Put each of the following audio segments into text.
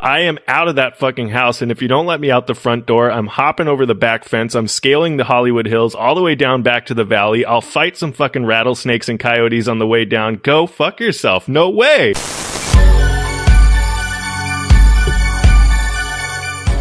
I am out of that fucking house, and if you don't let me out the front door, I'm hopping over the back fence, I'm scaling the Hollywood Hills all the way down back to the valley. I'll fight some fucking rattlesnakes and coyotes on the way down. Go fuck yourself. No way.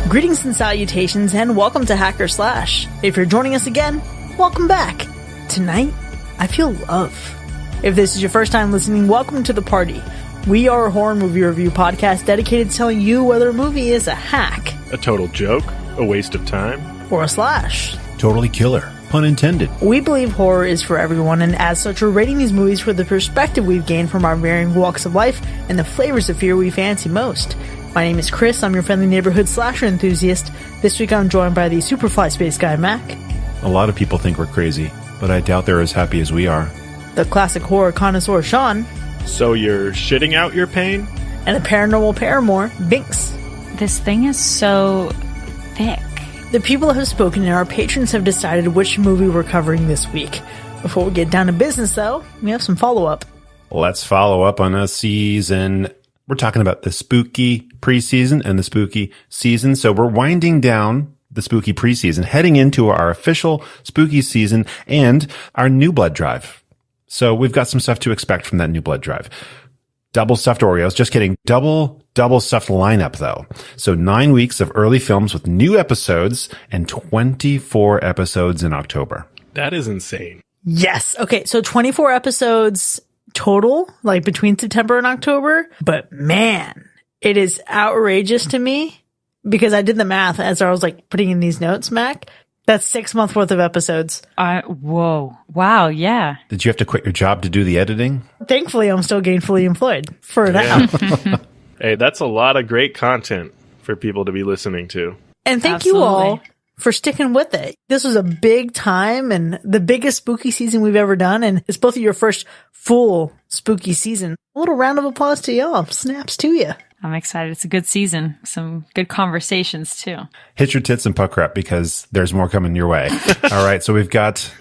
Greetings and salutations, and welcome to Hacker Slash. If you're joining us again, welcome back. Tonight, I feel love. If this is your first time listening, welcome to the party. We are a horror movie review podcast dedicated to telling you whether a movie is a hack, A total joke, a waste of time, or a slash. Totally killer, pun intended. We believe horror is for everyone, and as such, we're rating these movies for the perspective we've gained from our varying walks of life and the flavors of fear we fancy most. My name is Chris, I'm your friendly neighborhood slasher enthusiast. This week I'm joined by the Superfly Space Guy, Mac. A lot of people think we're crazy, but I doubt they're as happy as we are. The classic horror connoisseur, Sean. So you're shitting out your pain? And the paranormal paramour, Binks. This thing is so thick. The people have spoken and our patrons have decided which movie we're covering this week. Before we get down to business, though, we have some follow-up. Let's follow up on a season. We're talking about the spooky preseason and the spooky season. So we're winding down the spooky preseason, heading into our official spooky season and our new blood drive. So we've got some stuff to expect from that new blood drive. Double stuffed Oreos. Just kidding. Double stuffed lineup, though. So 9 weeks of early films with new episodes and 24 episodes in October. That is insane. Yes. Okay, so 24 episodes total, like between September and October. But man, it is outrageous to me because I did the math as I was like putting in these notes, Mac. That's 6 months worth of episodes. Whoa. Wow, yeah. Did you have to quit your job to do the editing? Thankfully, I'm still gainfully employed for now. Hey, that's a lot of great content for people to be listening to. And thank Absolutely. you all for sticking with it. This was a big time and the biggest spooky season we've ever done. And it's both of your first full spooky season. A little round of applause to y'all. Snaps to you. I'm excited. It's a good season. Some good conversations, too. Hit your tits and pucker up because there's more coming your way. All right. So we've got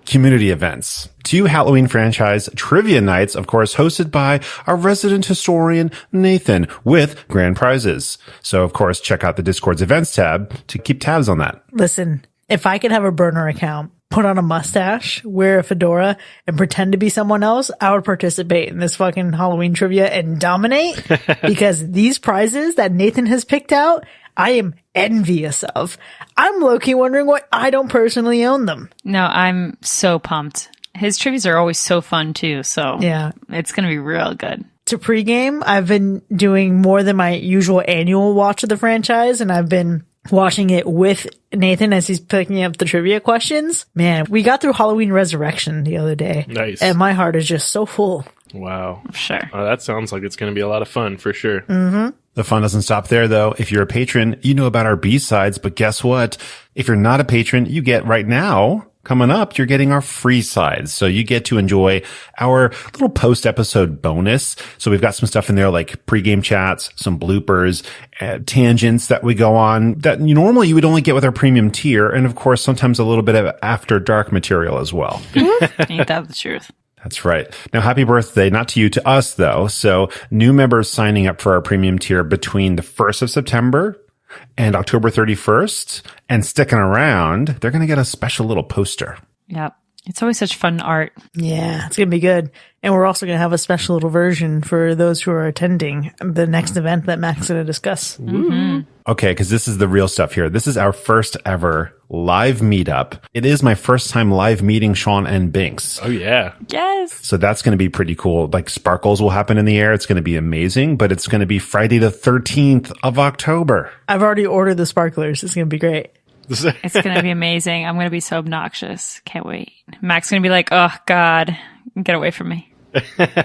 community events, 2 Halloween franchise trivia nights, of course, hosted by our resident historian, Nathan, with grand prizes. So, of course, check out the Discord's events tab to keep tabs on that. Listen, if I could have a burner account, put on a mustache, wear a fedora, and pretend to be someone else, I would participate in this fucking Halloween trivia and dominate because these prizes that Nathan has picked out, I am envious of. I'm low-key wondering why I don't personally own them. No, I'm so pumped. His trivias are always so fun, too. So Yeah. it's going to be real good. To pregame, I've been doing more than my usual annual watch of the franchise, and I've been watching it with Nathan as he's picking up the trivia questions. Man, we got through Halloween Resurrection the other day. Nice. And my heart is just so full. Wow. Sure. Oh, that sounds like it's going to be a lot of fun for sure. Mm-hmm. The fun doesn't stop there, though. If you're a patron, you know about our B-sides, but guess what? If you're not a patron, you get right now, coming up, you're getting our free sides. So you get to enjoy our little post-episode bonus. So we've got some stuff in there like pregame chats, some bloopers, tangents that we go on that normally you would only get with our premium tier. And of course, sometimes a little bit of after dark material as well. Ain't that the truth? That's right. Now, happy birthday, not to you, to us, though. So new members signing up for our premium tier between the 1st of September and October 31st and sticking around, they're going to get a special little poster. Yep. It's always such fun art. Yeah, it's going to be good. And we're also going to have a special little version for those who are attending the next event that Mac's going to discuss. Mm-hmm. Okay, because this is the real stuff here. This is our first ever live meetup. It is my first time live meeting Sean and Binks. Oh, yeah. Yes. So that's going to be pretty cool. Like sparkles will happen in the air. It's going to be amazing, but it's going to be Friday the 13th of October. I've already ordered the sparklers. It's going to be great. It's going to be amazing. I'm going to be so obnoxious. Can't wait. Mac's going to be like, oh, God, get away from me.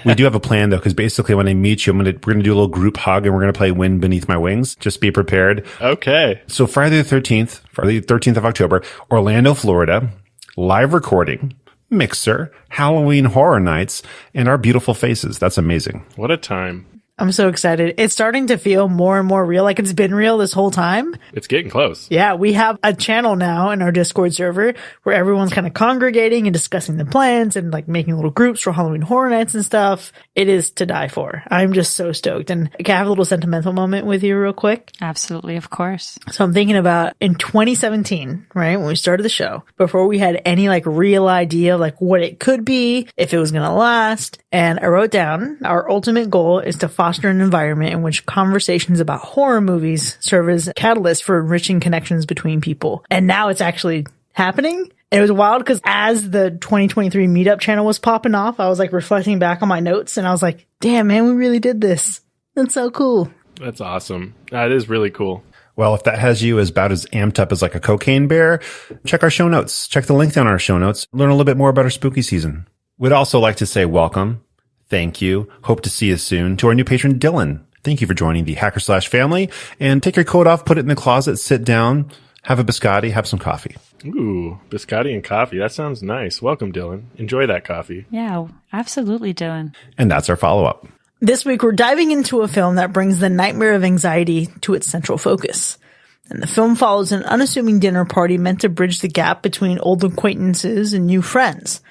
We do have a plan, though, because basically when I meet you, we're going to do a little group hug and we're going to play Wind Beneath My Wings. Just be prepared. Okay. So Friday the 13th of October, Orlando, Florida, live recording, mixer, Halloween Horror Nights, and our beautiful faces. That's amazing. What a time. I'm so excited. It's starting to feel more and more real, like it's been real this whole time. It's getting close. Yeah, we have a channel now in our Discord server where everyone's kind of congregating and discussing the plans and like making little groups for Halloween Horror Nights and stuff. It is to die for. I'm just so stoked. And can I have a little sentimental moment with you real quick? Absolutely, of course. So I'm thinking about in 2017, right, when we started the show, before we had any like real idea of like what it could be, if it was going to last. And I wrote down our ultimate goal is to foster an environment in which conversations about horror movies serve as catalysts for enriching connections between people. And now it's actually happening. It was wild because as the 2023 meetup channel was popping off, I was like reflecting back on my notes and I was like, damn, man, we really did this. That's so cool. That's awesome. That is really cool. Well, if that has you as about as amped up as like a cocaine bear, check our show notes. Check the link down our show notes. Learn a little bit more about our spooky season. We'd also like to say welcome. Thank you. Hope to see you soon. To our new patron, Dylan. Thank you for joining the Hacker Slash family. And take your coat off, put it in the closet, sit down, have a biscotti, have some coffee. Ooh, biscotti and coffee. That sounds nice. Welcome, Dylan. Enjoy that coffee. Yeah, absolutely, Dylan. And that's our follow-up. This week, we're diving into a film that brings the nightmare of anxiety to its central focus. And the film follows an unassuming dinner party meant to bridge the gap between old acquaintances and new friends.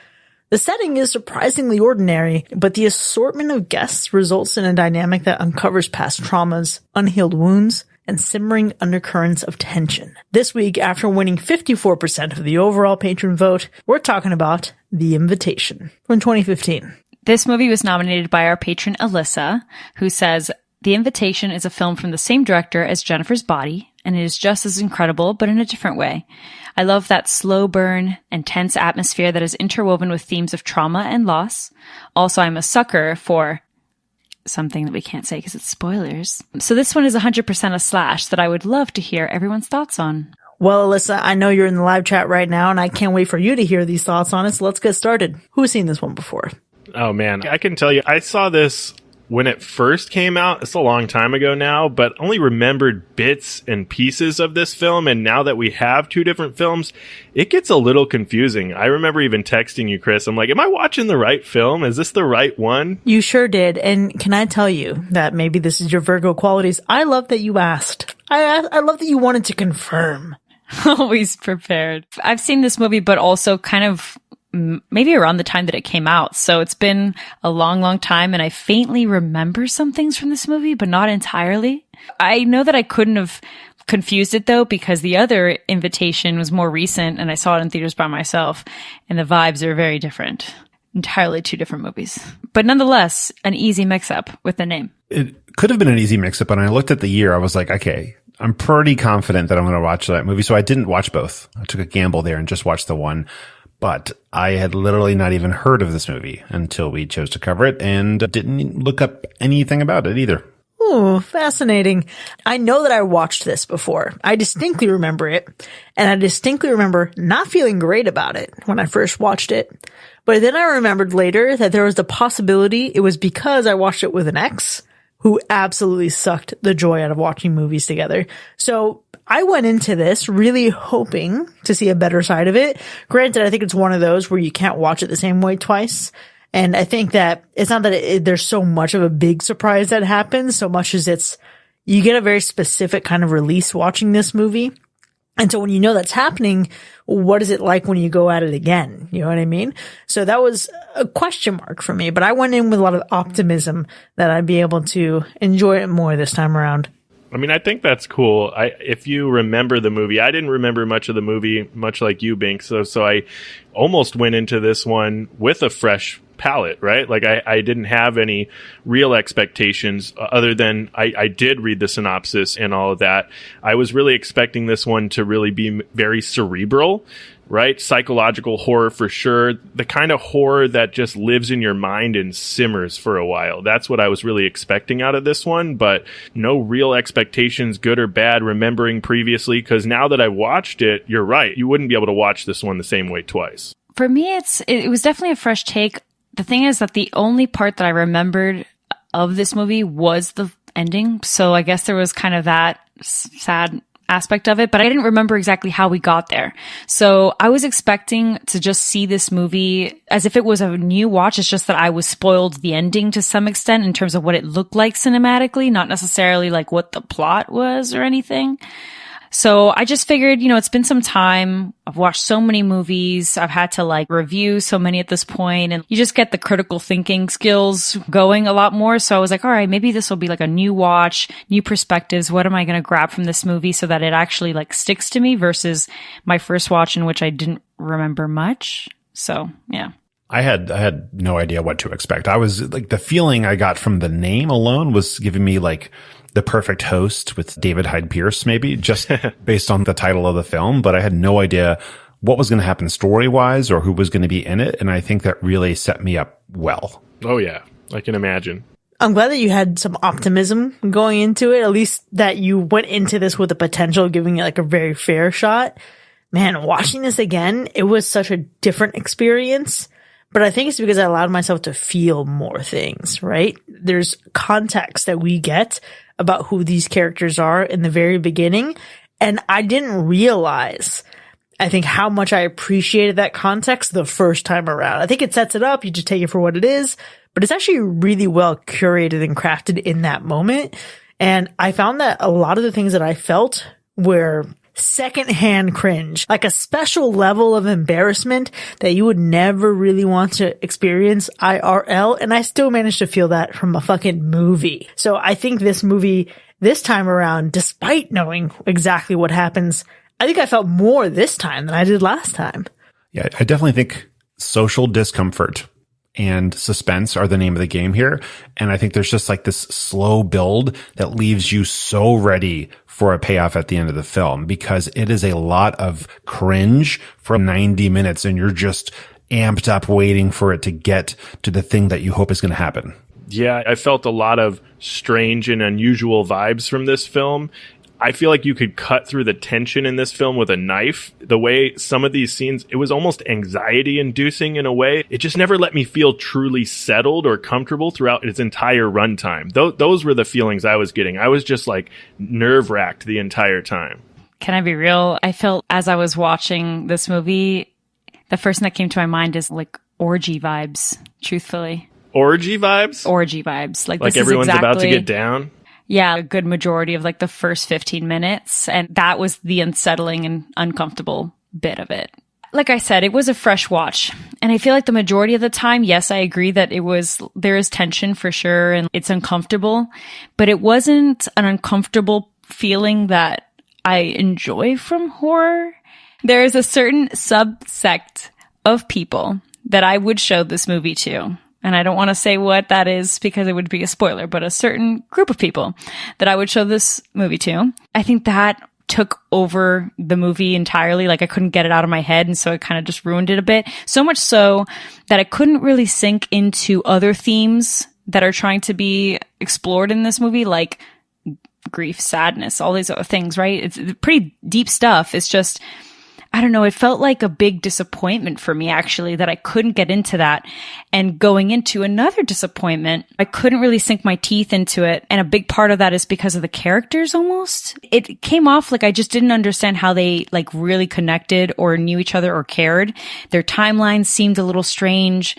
The setting is surprisingly ordinary, but the assortment of guests results in a dynamic that uncovers past traumas, unhealed wounds, and simmering undercurrents of tension. This week, after winning 54% of the overall patron vote, we're talking about The Invitation from 2015. This movie was nominated by our patron Alyssa, who says, The Invitation is a film from the same director as Jennifer's Body, and it is just as incredible, but in a different way. I love that slow burn and tense atmosphere that is interwoven with themes of trauma and loss. Also, I'm a sucker for something that we can't say because it's spoilers. So this one is 100% a slash that I would love to hear everyone's thoughts on. Well, Alyssa, I know you're in the live chat right now, and I can't wait for you to hear these thoughts on it, so let's get started. Who's seen this one before? Oh, man. I can tell you, I saw this when it first came out. It's a long time ago now, but only remembered bits and pieces of this film. And now that we have two different films, it gets a little confusing. I remember even texting you, Chris. I'm like, am I watching the right film? Is this the right one? You sure did. And can I tell you that maybe this is your Virgo qualities? I love that you asked. I love that you wanted to confirm. Always prepared. I've seen this movie, but also kind of maybe around the time that it came out. So it's been a long, long time. And I faintly remember some things from this movie, but not entirely. I know that I couldn't have confused it though, because the other Invitation was more recent and I saw it in theaters by myself and the vibes are very different. Entirely two different movies, but nonetheless, an easy mix up with the name. It could have been an easy mix up. And I looked at the year. I was like, okay, I'm pretty confident that I'm going to watch that movie. So I didn't watch both. I took a gamble there and just watched the one. But I had literally not even heard of this movie until we chose to cover it and didn't look up anything about it either. Ooh, fascinating. I know that I watched this before. I distinctly remember it. And I distinctly remember not feeling great about it when I first watched it. But then I remembered later that there was the possibility it was because I watched it with an ex who absolutely sucked the joy out of watching movies together. So I went into this really hoping to see a better side of it. Granted, I think it's one of those where you can't watch it the same way twice. And I think that it's not that there's so much of a big surprise that happens, so much as you get a very specific kind of release watching this movie. And so when you know that's happening, what is it like when you go at it again? You know what I mean? So that was a question mark for me, but I went in with a lot of optimism that I'd be able to enjoy it more this time around. I mean, I think that's cool. If you remember the movie, I didn't remember much of the movie, much like you, Bink. So I almost went into this one with a fresh palette, right? Like I didn't have any real expectations other than I did read the synopsis and all of that. I was really expecting this one to really be very cerebral, right? Psychological horror for sure. The kind of horror that just lives in your mind and simmers for a while. That's what I was really expecting out of this one, but no real expectations, good or bad, remembering previously, because now that I watched it, you're right. You wouldn't be able to watch this one the same way twice. For me, it was definitely a fresh take. The thing is that the only part that I remembered of this movie was the ending. So I guess there was kind of that sad aspect of it, but I didn't remember exactly how we got there. So I was expecting to just see this movie as if it was a new watch. It's just that I was spoiled the ending to some extent in terms of what it looked like cinematically, not necessarily like what the plot was or anything. So I just figured, it's been some time. I've watched so many movies. I've had to like review so many at this point, and you just get the critical thinking skills going a lot more. So I was like, all right, maybe this will be like a new watch, new perspectives. What am I going to grab from this movie so that it actually like sticks to me versus my first watch in which I didn't remember much. So yeah. I had no idea what to expect. I was like, the feeling I got from the name alone was giving me like The Perfect Host with David Hyde Pierce, maybe just based on the title of the film. But I had no idea what was going to happen story wise or who was going to be in it. And I think that really set me up well. Oh yeah, I can imagine. I'm glad that you had some optimism going into it, at least that you went into this with the potential of giving it like a very fair shot. Man, watching this again, it was such a different experience. But I think it's because I allowed myself to feel more things, right? There's context that we get about who these characters are in the very beginning. And I didn't realize, I think, how much I appreciated that context the first time around. I think it sets it up. You just take it for what it is, but it's actually really well curated and crafted in that moment. And I found that a lot of the things that I felt were secondhand cringe, like a special level of embarrassment that you would never really want to experience IRL. And I still managed to feel that from a fucking movie. So I think this movie this time around, despite knowing exactly what happens, I think I felt more this time than I did last time. Yeah, I definitely think social discomfort and suspense are the name of the game here. And I think there's just like this slow build that leaves you so ready for a payoff at the end of the film, because it is a lot of cringe for 90 minutes and you're just amped up waiting for it to get to the thing that you hope is going to happen. Yeah, I felt a lot of strange and unusual vibes from this film. I feel like you could cut through the tension in this film with a knife. The way some of these scenes, it was almost anxiety inducing in a way. It just never let me feel truly settled or comfortable throughout its entire runtime. Those were the feelings I was getting. I was just like nerve wracked the entire time. Can I be real? I felt as I was watching this movie, the first thing that came to my mind is like orgy vibes, truthfully. Orgy vibes? Orgy vibes. Like this everyone's is exactly, about to get down? Yeah, a good majority of like the first 15 minutes. And that was the unsettling and uncomfortable bit of it. Like I said, it was a fresh watch. And I feel like the majority of the time, yes, I agree that there is tension for sure and it's uncomfortable, but it wasn't an uncomfortable feeling that I enjoy from horror. There is a certain subsect of people that I would show this movie to. And I don't want to say what that is because it would be a spoiler, but a certain group of people that I would show this movie to. I think that took over the movie entirely. Like I couldn't get it out of my head. And so it kind of just ruined it a bit. So much so that I couldn't really sink into other themes that are trying to be explored in this movie, like grief, sadness, all these other things, right? It's pretty deep stuff. It's just, I don't know, it felt like a big disappointment for me, actually, that I couldn't get into that. And going into another disappointment, I couldn't really sink my teeth into it. And a big part of that is because of the characters almost. It came off like I just didn't understand how they like really connected or knew each other or cared. Their timelines seemed a little strange.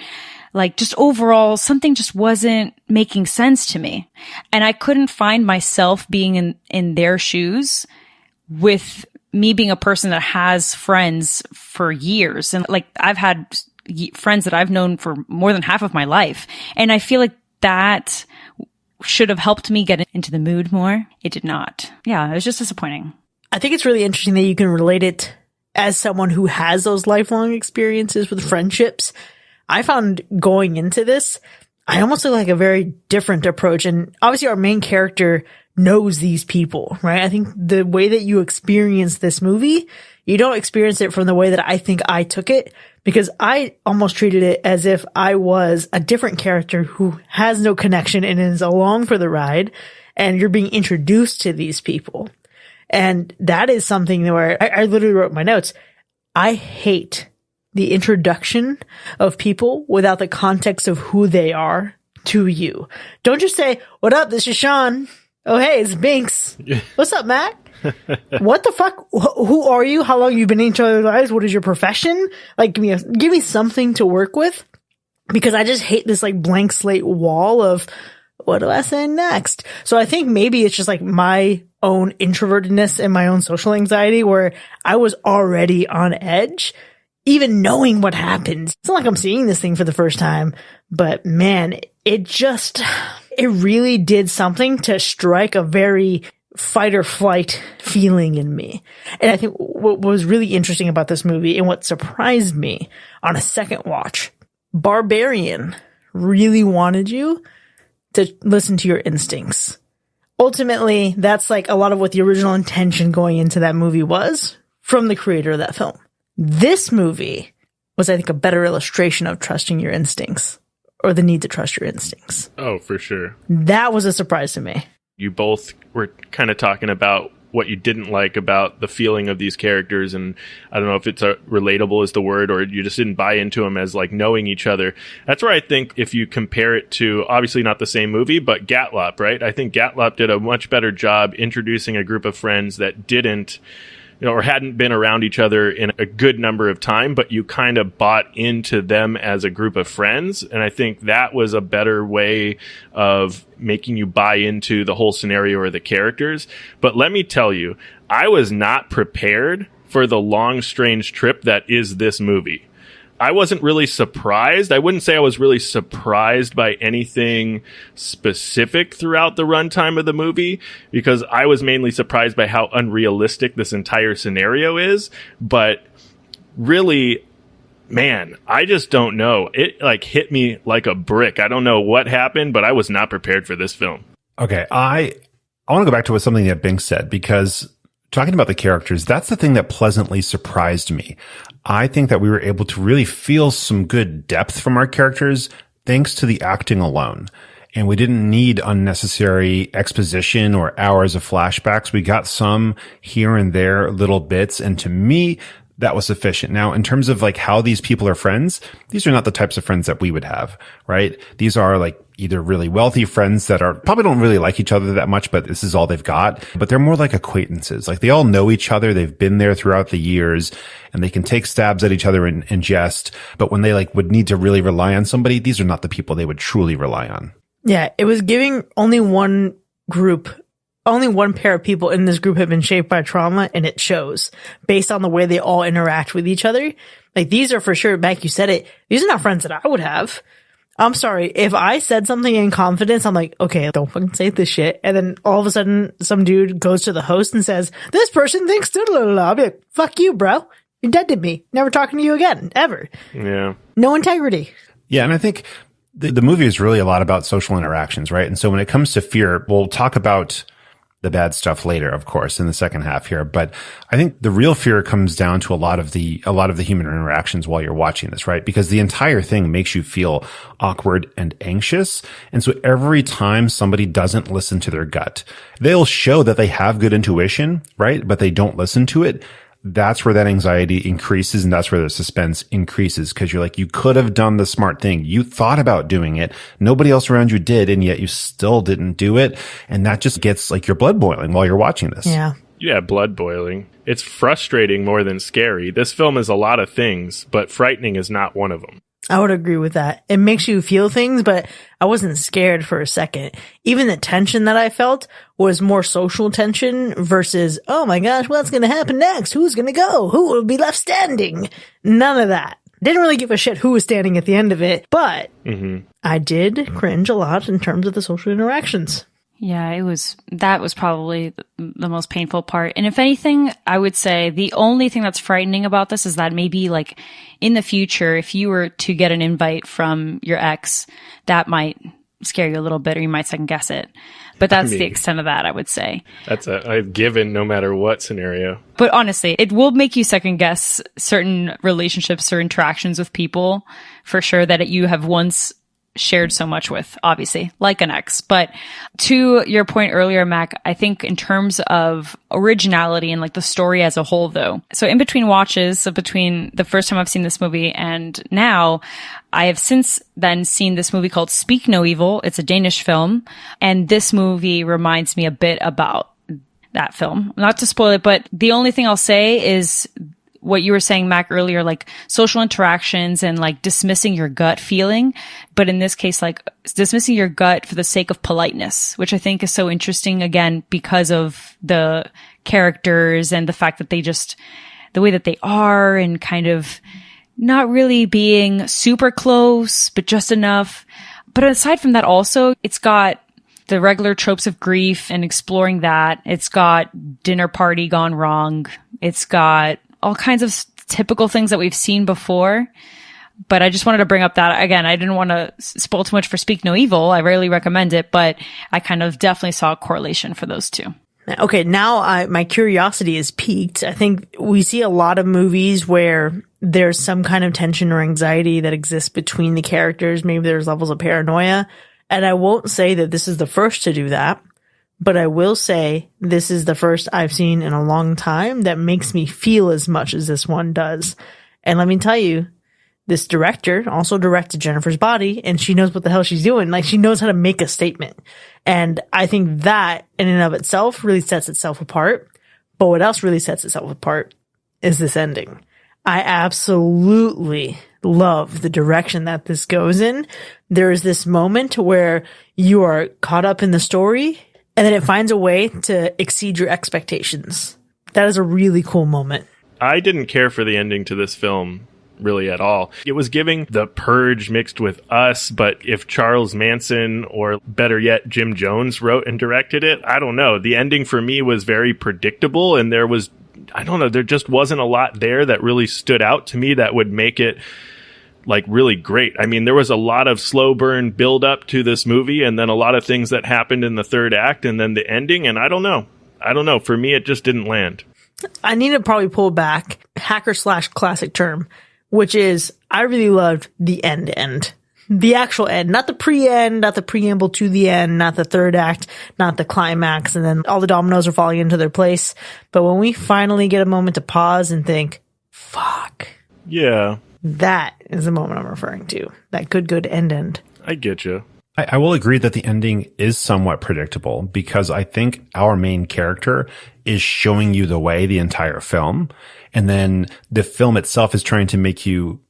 Like just overall, something just wasn't making sense to me. And I couldn't find myself being in their shoes with me being a person that has friends for years. And like I've had friends that I've known for more than half of my life. And I feel like that should have helped me get into the mood more. It did not. Yeah, it was just disappointing. I think it's really interesting that you can relate it as someone who has those lifelong experiences with friendships. I found going into this, I almost took like a very different approach. And obviously our main character knows these people, right? I think the way that you experience this movie, you don't experience it from the way that I think I took it, because I almost treated it as if I was a different character who has no connection and is along for the ride, and you're being introduced to these people. And that is something where I literally wrote in my notes, I hate the introduction of people without the context of who they are to you. Don't just say, "What up? This is Sean." Oh, hey, it's Binks. What's up, Matt? What the fuck? Who are you? How long have you been in each other's lives? What is your profession? Like, give me something to work with, because I just hate this like blank slate wall of what do I say next? So I think maybe it's just like my own introvertedness and my own social anxiety where I was already on edge, even knowing what happens. It's not like I'm seeing this thing for the first time, but man, it really did something to strike a very fight or flight feeling in me. And I think what was really interesting about this movie and what surprised me on a second watch, Barbarian really wanted you to listen to your instincts. Ultimately, that's like a lot of what the original intention going into that movie was from the creator of that film. This movie was, I think, a better illustration of trusting your instincts, or the need to trust your instincts. Oh, for sure. That was a surprise to me. You both were kind of talking about what you didn't like about the feeling of these characters, and I don't know if it's relatable is the word, or you just didn't buy into them as like knowing each other. That's where I think if you compare it to, obviously not the same movie, but Gatlop, right? I think Gatlop did a much better job introducing a group of friends that didn't, or hadn't been around each other in a good number of time, but you kind of bought into them as a group of friends. And I think that was a better way of making you buy into the whole scenario or the characters. But let me tell you, I was not prepared for the long, strange trip that is this movie. I wasn't really surprised. I wouldn't say I was really surprised by anything specific throughout the runtime of the movie, because I was mainly surprised by how unrealistic this entire scenario is. But really, man, I just don't know. It like hit me like a brick. I don't know what happened, but I was not prepared for this film. Okay, I want to go back to something that Bink said, because talking about the characters, that's the thing that pleasantly surprised me. I think that we were able to really feel some good depth from our characters thanks to the acting alone. And we didn't need unnecessary exposition or hours of flashbacks. We got some here and there little bits. And to me, that was sufficient. Now, in terms of like how these people are friends, these are not the types of friends that we would have, right? These are like either really wealthy friends that are probably don't really like each other that much, but this is all they've got. But they're more like acquaintances. Like they all know each other. They've been there throughout the years, and they can take stabs at each other in jest. But when they like would need to really rely on somebody, these are not the people they would truly rely on. Yeah, it was giving only one pair of people in this group have been shaped by trauma, and it shows based on the way they all interact with each other. Like these are for sure, Mac, you said it, these are not friends that I would have. I'm sorry. If I said something in confidence, I'm like, okay, don't fucking say this shit. And then all of a sudden some dude goes to the host and says, this person thinks, I'll be like, fuck you, bro. You're dead to me. Never talking to you again, ever. Yeah. No integrity. Yeah. And I think the movie is really a lot about social interactions, right? And so when it comes to fear, we'll talk about the bad stuff later, of course, in the second half here. But I think the real fear comes down to a lot of the human interactions while you're watching this, right? Because the entire thing makes you feel awkward and anxious. And so every time somebody doesn't listen to their gut, they'll show that they have good intuition, right? But they don't listen to it. That's where that anxiety increases, and that's where the suspense increases, because you're like, you could have done the smart thing. You thought about doing it. Nobody else around you did, and yet you still didn't do it. And that just gets like your blood boiling while you're watching this. Yeah. Yeah, blood boiling. It's frustrating more than scary. This film is a lot of things, but frightening is not one of them. I would agree with that. It makes you feel things, but I wasn't scared for a second. Even the tension that I felt was more social tension versus, oh my gosh, what's going to happen next? Who's going to go? Who will be left standing? None of that. Didn't really give a shit who was standing at the end of it, but I did cringe a lot in terms of the social interactions. Yeah, that was probably the most painful part. And if anything, I would say the only thing that's frightening about this is that maybe like in the future, if you were to get an invite from your ex, that might scare you a little bit, or you might second guess it. But that's the extent of that, I would say. That's a given no matter what scenario. But honestly, it will make you second guess certain relationships or interactions with people for sure that you have once shared so much with, obviously, like an ex. But to your point earlier, Mac, I think in terms of originality and like the story as a whole, though. So in between watches, so between the first time I've seen this movie and now, I have since then seen this movie called Speak No Evil. It's a Danish film. And this movie reminds me a bit about that film. Not to spoil it, but the only thing I'll say is what you were saying, Mac, earlier, like social interactions and like dismissing your gut feeling. But in this case, like dismissing your gut for the sake of politeness, which I think is so interesting, again, because of the characters and the fact that they just, the way that they are and kind of not really being super close, but just enough. But aside from that, also, it's got the regular tropes of grief and exploring that. It's got dinner party gone wrong. It's got all kinds of typical things that we've seen before. But I just wanted to bring up that, again, I didn't want to spoil too much for Speak No Evil. I rarely recommend it, but I kind of definitely saw a correlation for those two. Okay, now my curiosity is piqued. I think we see a lot of movies where there's some kind of tension or anxiety that exists between the characters. Maybe there's levels of paranoia. And I won't say that this is the first to do that. But I will say this is the first I've seen in a long time that makes me feel as much as this one does. And let me tell you, this director also directed Jennifer's Body, and she knows what the hell she's doing. Like, she knows how to make a statement. And I think that in and of itself really sets itself apart. But what else really sets itself apart is this ending. I absolutely love the direction that this goes in. There is this moment where you are caught up in the story, and then it finds a way to exceed your expectations. That is a really cool moment. I didn't care for the ending to this film really at all. It was giving The Purge mixed with Us, but if Charles Manson, or better yet, Jim Jones wrote and directed it, I don't know. The ending for me was very predictable, and there was, I don't know, there just wasn't a lot there that really stood out to me that would make it like really great. I mean, there was a lot of slow burn build up to this movie, and then a lot of things that happened in the third act, and then the ending, and I don't know. For me, it just didn't land. I need to probably pull back hacker/classic term, which is I really loved the end. The actual end, not the pre-end, not the preamble to the end, not the third act, not the climax, and then all the dominoes are falling into their place. But when we finally get a moment to pause and think, fuck. Yeah. That is the moment I'm referring to. That good end. I get you. I will agree that the ending is somewhat predictable because I think our main character is showing you the way the entire film. And then the film itself is trying to make you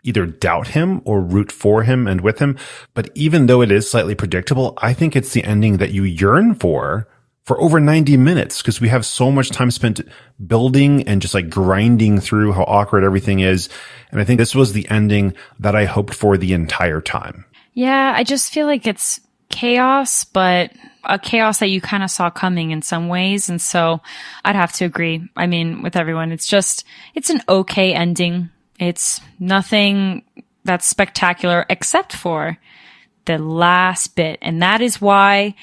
either doubt him or root for him and with him. But even though it is slightly predictable, I think it's the ending that you yearn for over 90 minutes because we have so much time spent building and just like grinding through how awkward everything is. And I think this was the ending that I hoped for the entire time. Yeah, I just feel like it's chaos, but a chaos that you kind of saw coming in some ways. And so I'd have to agree. I mean, with everyone, it's an okay ending. It's nothing that's spectacular except for the last bit. And that is why,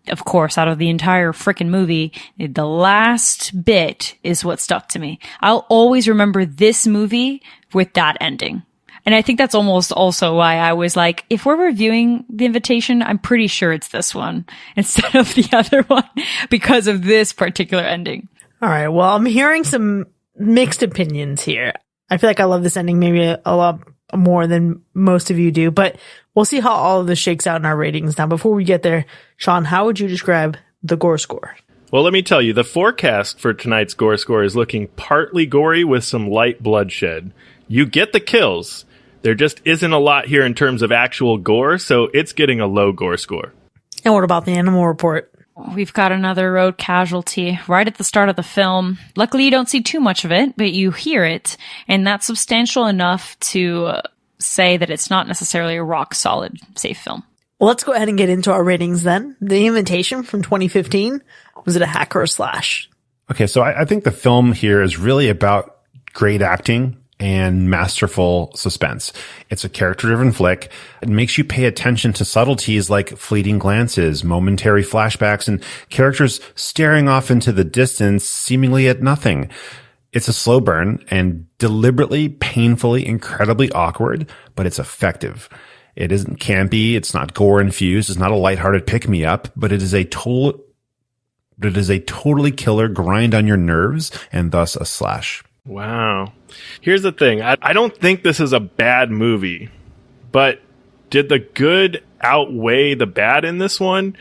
of course, out of the entire frickin' movie, the last bit is what stuck to me. I'll always remember this movie with that ending. And I think that's almost also why I was like, if we're reviewing The Invitation, I'm pretty sure it's this one instead of the other one because of this particular ending. All right. Well, I'm hearing some mixed opinions here. I feel like I love this ending maybe a lot more than most of you do, but we'll see how all of this shakes out in our ratings. Now, before we get there, Sean, how would you describe the gore score? Well, let me tell you, the forecast for tonight's gore score is looking partly gory with some light bloodshed. You get the kills. There just isn't a lot here in terms of actual gore, so it's getting a low gore score. And what about the animal report? We've got another road casualty right at the start of the film. Luckily, you don't see too much of it, but you hear it, and that's substantial enough to say that it's not necessarily a rock-solid, safe film. Well, let's go ahead and get into our ratings then. The Invitation from 2015, was it a hack or a slash? Okay, so I think the film here is really about great acting and masterful suspense. It's a character-driven flick. It makes you pay attention to subtleties like fleeting glances, momentary flashbacks, and characters staring off into the distance, seemingly at nothing. It's a slow burn and deliberately, painfully, incredibly awkward, but it's effective. It isn't campy. It's not gore infused. It's not a lighthearted pick me up, but it is a totally killer grind on your nerves and thus a slash. Wow. Here's the thing. I don't think this is a bad movie, but did the good outweigh the bad in this one?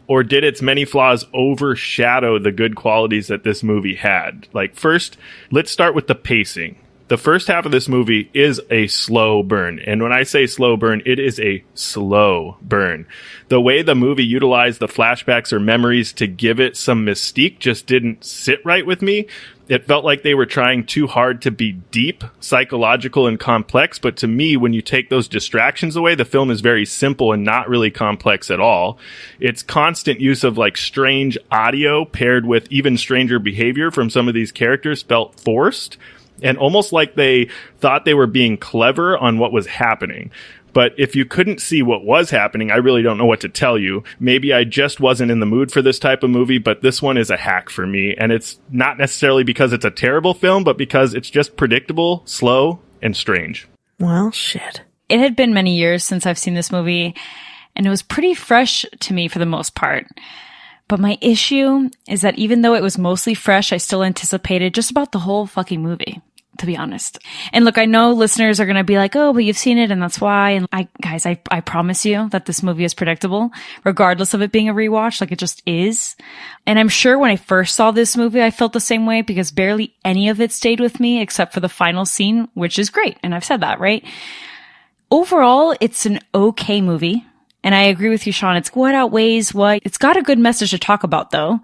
Or did its many flaws overshadow the good qualities that this movie had? Like, first, let's start with the pacing. The first half of this movie is a slow burn. And when I say slow burn, it is a slow burn. The way the movie utilized the flashbacks or memories to give it some mystique just didn't sit right with me. It felt like they were trying too hard to be deep, psychological, and complex. But to me, when you take those distractions away, the film is very simple and not really complex at all. Its constant use of like strange audio paired with even stranger behavior from some of these characters felt forced and almost like they thought they were being clever on what was happening. But if you couldn't see what was happening, I really don't know what to tell you. Maybe I just wasn't in the mood for this type of movie, but this one is a hack for me. And it's not necessarily because it's a terrible film, but because it's just predictable, slow, and strange. Well, shit. It had been many years since I've seen this movie, and it was pretty fresh to me for the most part. But my issue is that even though it was mostly fresh, I still anticipated just about the whole fucking movie, to be honest. And look, I know listeners are going to be like, oh, but you've seen it and that's why. And I promise you that this movie is predictable, regardless of it being a rewatch. Like, it just is. And I'm sure when I first saw this movie, I felt the same way because barely any of it stayed with me except for the final scene, which is great. And I've said that, right? Overall, it's an okay movie. And I agree with you, Sean. It's what outweighs what. It's got a good message to talk about, though.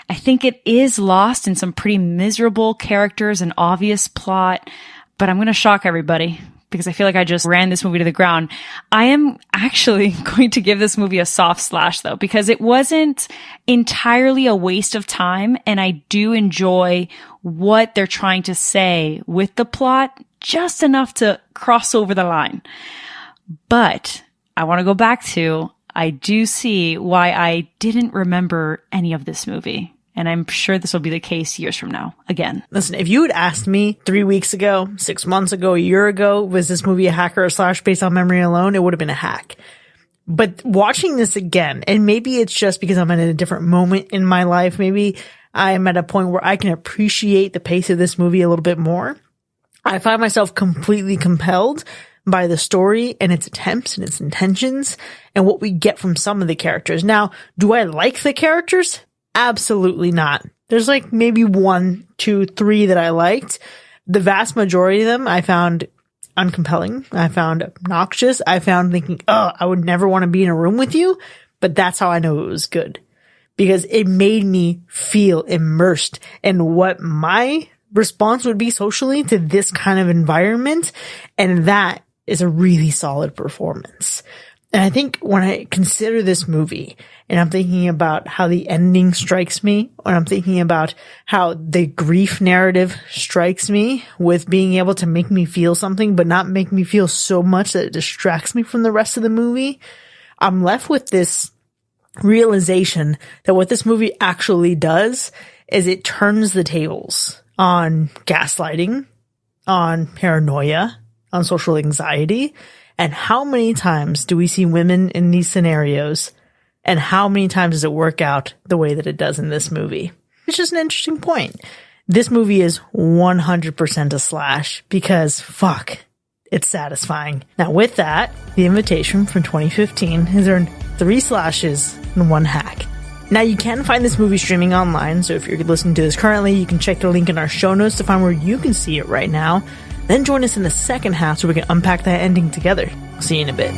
I think it is lost in some pretty miserable characters and obvious plot, but I'm going to shock everybody because I feel like I just ran this movie to the ground. I am actually going to give this movie a soft slash, though, because it wasn't entirely a waste of time, and I do enjoy what they're trying to say with the plot, just enough to cross over the line. But I want to go back to, I do see why I didn't remember any of this movie. And I'm sure this will be the case years from now again. Listen, if you had asked me 3 weeks ago, 6 months ago, a year ago, was this movie a hack or a slash based on memory alone? It would have been a hack. But watching this again, and maybe it's just because I'm at a different moment in my life. Maybe I'm at a point where I can appreciate the pace of this movie a little bit more. I find myself completely compelled by the story and its attempts and its intentions and what we get from some of the characters. Now, do I like the characters? Absolutely not. There's like maybe 1, 2, 3 that I liked. The vast majority of them I found uncompelling. I found obnoxious. I found thinking, oh, I would never want to be in a room with you. But that's how I know it was good, because it made me feel immersed in what my response would be socially to this kind of environment. And that is a really solid performance. And I think when I consider this movie and I'm thinking about how the ending strikes me, or I'm thinking about how the grief narrative strikes me with being able to make me feel something, but not make me feel so much that it distracts me from the rest of the movie, I'm left with this realization that what this movie actually does is it turns the tables on gaslighting, on paranoia, on social anxiety. And how many times do we see women in these scenarios? And how many times does it work out the way that it does in this movie? It's just an interesting point. This movie is 100% a slash because fuck, it's satisfying. Now with that, The Invitation from 2015 has earned 3 slashes and 1 hack. Now you can find this movie streaming online, so if you're listening to this currently, you can check the link in our show notes to find where you can see it right now. Then join us in the second half so we can unpack that ending together. See you in a bit.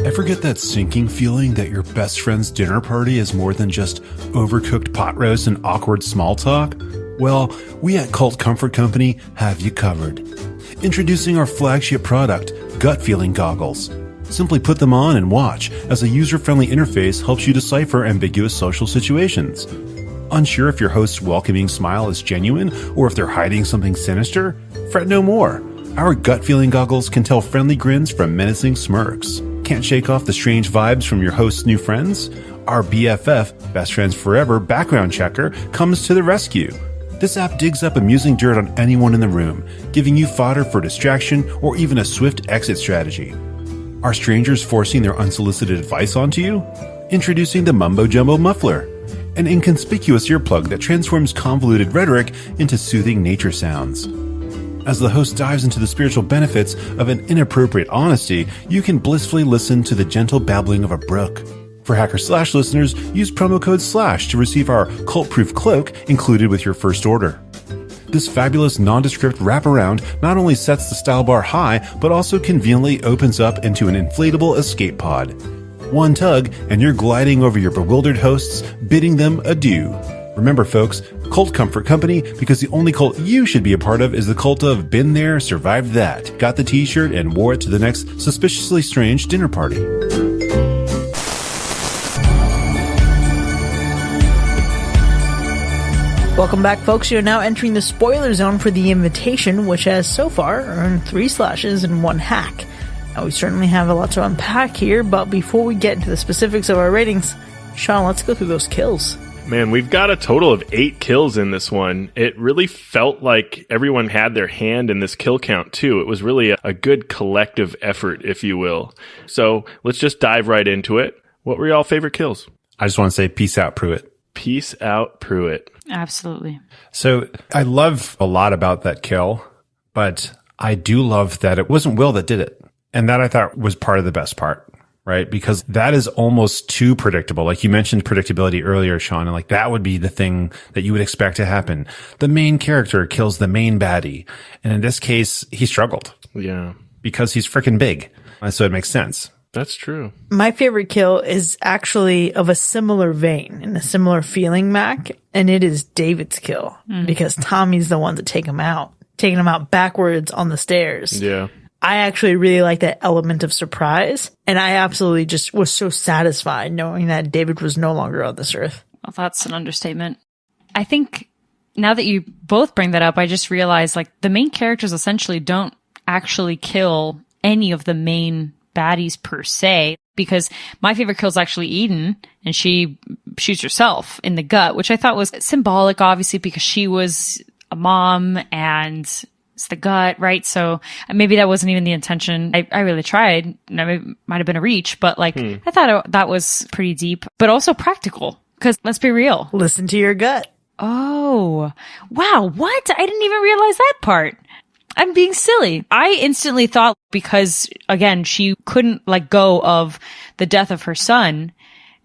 Ever get that sinking feeling that your best friend's dinner party is more than just overcooked pot roast and awkward small talk? Well, we at Cult Comfort Company have you covered. Introducing our flagship product, Gut Feeling Goggles. Simply put them on and watch as a user-friendly interface helps you decipher ambiguous social situations. Unsure if your host's welcoming smile is genuine or if they're hiding something sinister? Fret no more. Our Gut Feeling Goggles can tell friendly grins from menacing smirks. Can't shake off the strange vibes from your host's new friends? our BFF, Best Friends Forever background checker, comes to the rescue. This app digs up amusing dirt on anyone in the room, giving you fodder for distraction or even a swift exit strategy. Are strangers forcing their unsolicited advice onto you? Introducing the Mumbo Jumbo Muffler, an inconspicuous earplug that transforms convoluted rhetoric into soothing nature sounds. As the host dives into the spiritual benefits of an inappropriate honesty, you can blissfully listen to the gentle babbling of a brook. For Hacker Slash listeners, use promo code SLASH to receive our cult-proof cloak included with your first order. This fabulous nondescript wraparound not only sets the style bar high, but also conveniently opens up into an inflatable escape pod. One tug, and you're gliding over your bewildered hosts, bidding them adieu. Remember, folks, Cult Comfort Company, because the only cult you should be a part of is the cult of been there, survived that, got the t-shirt, and wore it to the next suspiciously strange dinner party. Welcome back, folks. You're now entering the spoiler zone for The Invitation, which has so far earned 3 slashes and 1 hack. Now, we certainly have a lot to unpack here, but before we get into the specifics of our ratings, Sean, let's go through those kills. Man, we've got a total of 8 kills in this one. It really felt like everyone had their hand in this kill count, too. It was really a good collective effort, if you will. So let's just dive right into it. What were y'all favorite kills? I just want to say peace out, Pruitt. Peace out, Pruitt. Absolutely. So I love a lot about that kill, but I do love that it wasn't Will that did it. And that I thought was part of the best part, right? Because that is almost too predictable. Like you mentioned predictability earlier, Sean, and like that would be the thing that you would expect to happen. The main character kills the main baddie. And in this case, he struggled. Yeah. Because he's freaking big. And so it makes sense. That's true. My favorite kill is actually of a similar vein and a similar feeling, Mac, and it is David's kill because Tommy's the one to taking him out backwards on the stairs. Yeah. I actually really like that element of surprise, and I absolutely just was so satisfied knowing that David was no longer on this earth. Well, that's an understatement. I think now that you both bring that up, I just realized like the main characters essentially don't actually kill any of the main baddies per se, because my favorite kill is actually Eden, and she shoots herself in the gut, which I thought was symbolic, obviously, because she was a mom and it's the gut, right? So maybe that wasn't even the intention. I really tried. It might have been a reach, but like I thought that was pretty deep, but also practical. Because let's be real. Listen to your gut. Oh, wow. What? I didn't even realize that part. I'm being silly. I instantly thought because, again, she couldn't let go of the death of her son,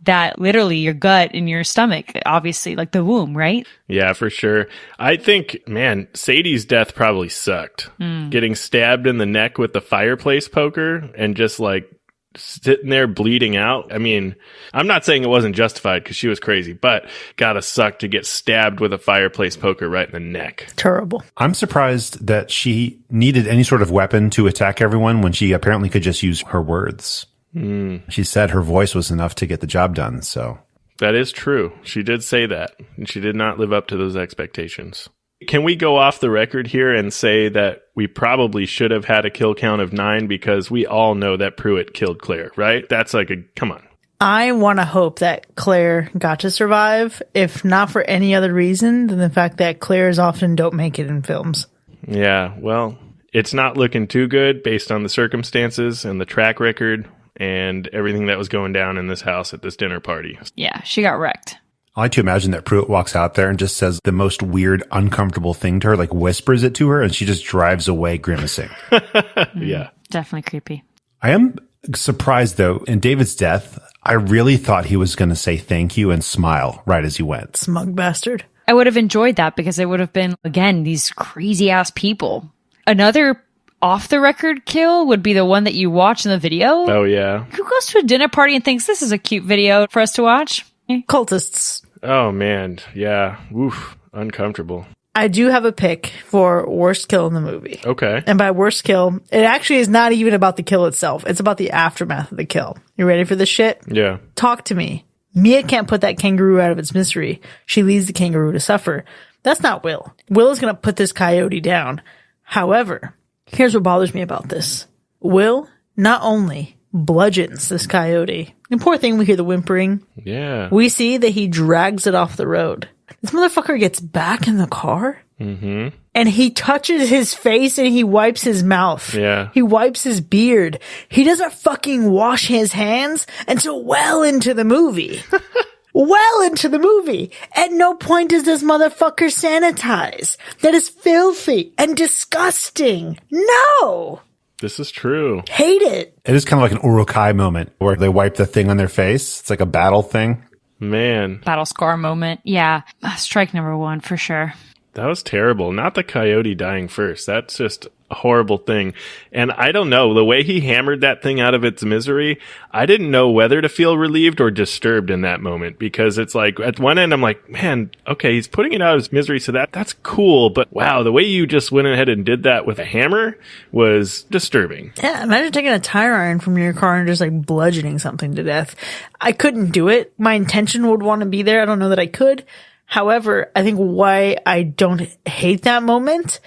that literally your gut and your stomach, obviously, like the womb, right? Yeah, for sure. I think, man, Sadie's death probably sucked. Getting stabbed in the neck with the fireplace poker and just like sitting there bleeding out. I mean, I'm not saying it wasn't justified because she was crazy, but gotta suck to get stabbed with a fireplace poker right in the neck. Terrible. I'm surprised that she needed any sort of weapon to attack everyone when she apparently could just use her words. She said her voice was enough to get the job done, so. That is true. She did say that, and she did not live up to those expectations. Can we go off the record here and say that we probably should have had a kill count of 9 because we all know that Pruitt killed Claire, right? That's like come on. I want to hope that Claire got to survive, if not for any other reason than the fact that Claires often don't make it in films. Yeah, well, it's not looking too good based on the circumstances and the track record and everything that was going down in this house at this dinner party. Yeah, she got wrecked. I like to imagine that Pruitt walks out there and just says the most weird, uncomfortable thing to her, like whispers it to her, and she just drives away grimacing. Yeah. Definitely creepy. I am surprised, though, in David's death, I really thought he was going to say thank you and smile right as he went. Smug bastard. I would have enjoyed that because it would have been, again, these crazy ass people. Another off the record kill would be the one that you watch in the video. Oh, yeah. Who goes to a dinner party and thinks this is a cute video for us to watch? Cultists. Oh, man. Yeah. Oof. Uncomfortable. I do have a pick for worst kill in the movie. Okay. And by worst kill, it actually is not even about the kill itself. It's about the aftermath of the kill. You ready for this shit? Yeah. Talk to me. Mia can't put that kangaroo out of its misery. She leaves the kangaroo to suffer. That's not Will. Will is going to put this coyote down. However, here's what bothers me about this. Will not only bludgeons this coyote. And poor thing, we hear the whimpering. Yeah. We see that he drags it off the road. This motherfucker gets back in the car. Mm-hmm. And he touches his face and he wipes his mouth. Yeah. He wipes his beard. He doesn't fucking wash his hands until well into the movie. Well into the movie. At no point does this motherfucker sanitize. That is filthy and disgusting. No! This is true. Hate it. It is kind of like an Urukai moment where they wipe the thing on their face. It's like a battle thing. Man. Battle scar moment. Yeah. Strike number one for sure. That was terrible. Not the coyote dying first. That's just a horrible thing. And I don't know, the way he hammered that thing out of its misery, I didn't know whether to feel relieved or disturbed in that moment, because it's like, at one end, I'm like, man, okay, he's putting it out of his misery, so that's cool. But wow, the way you just went ahead and did that with a hammer was disturbing. Yeah, imagine taking a tire iron from your car and just like bludgeoning something to death. I couldn't do it. My intention would want to be there. I don't know that I could. However, I think why I don't hate that moment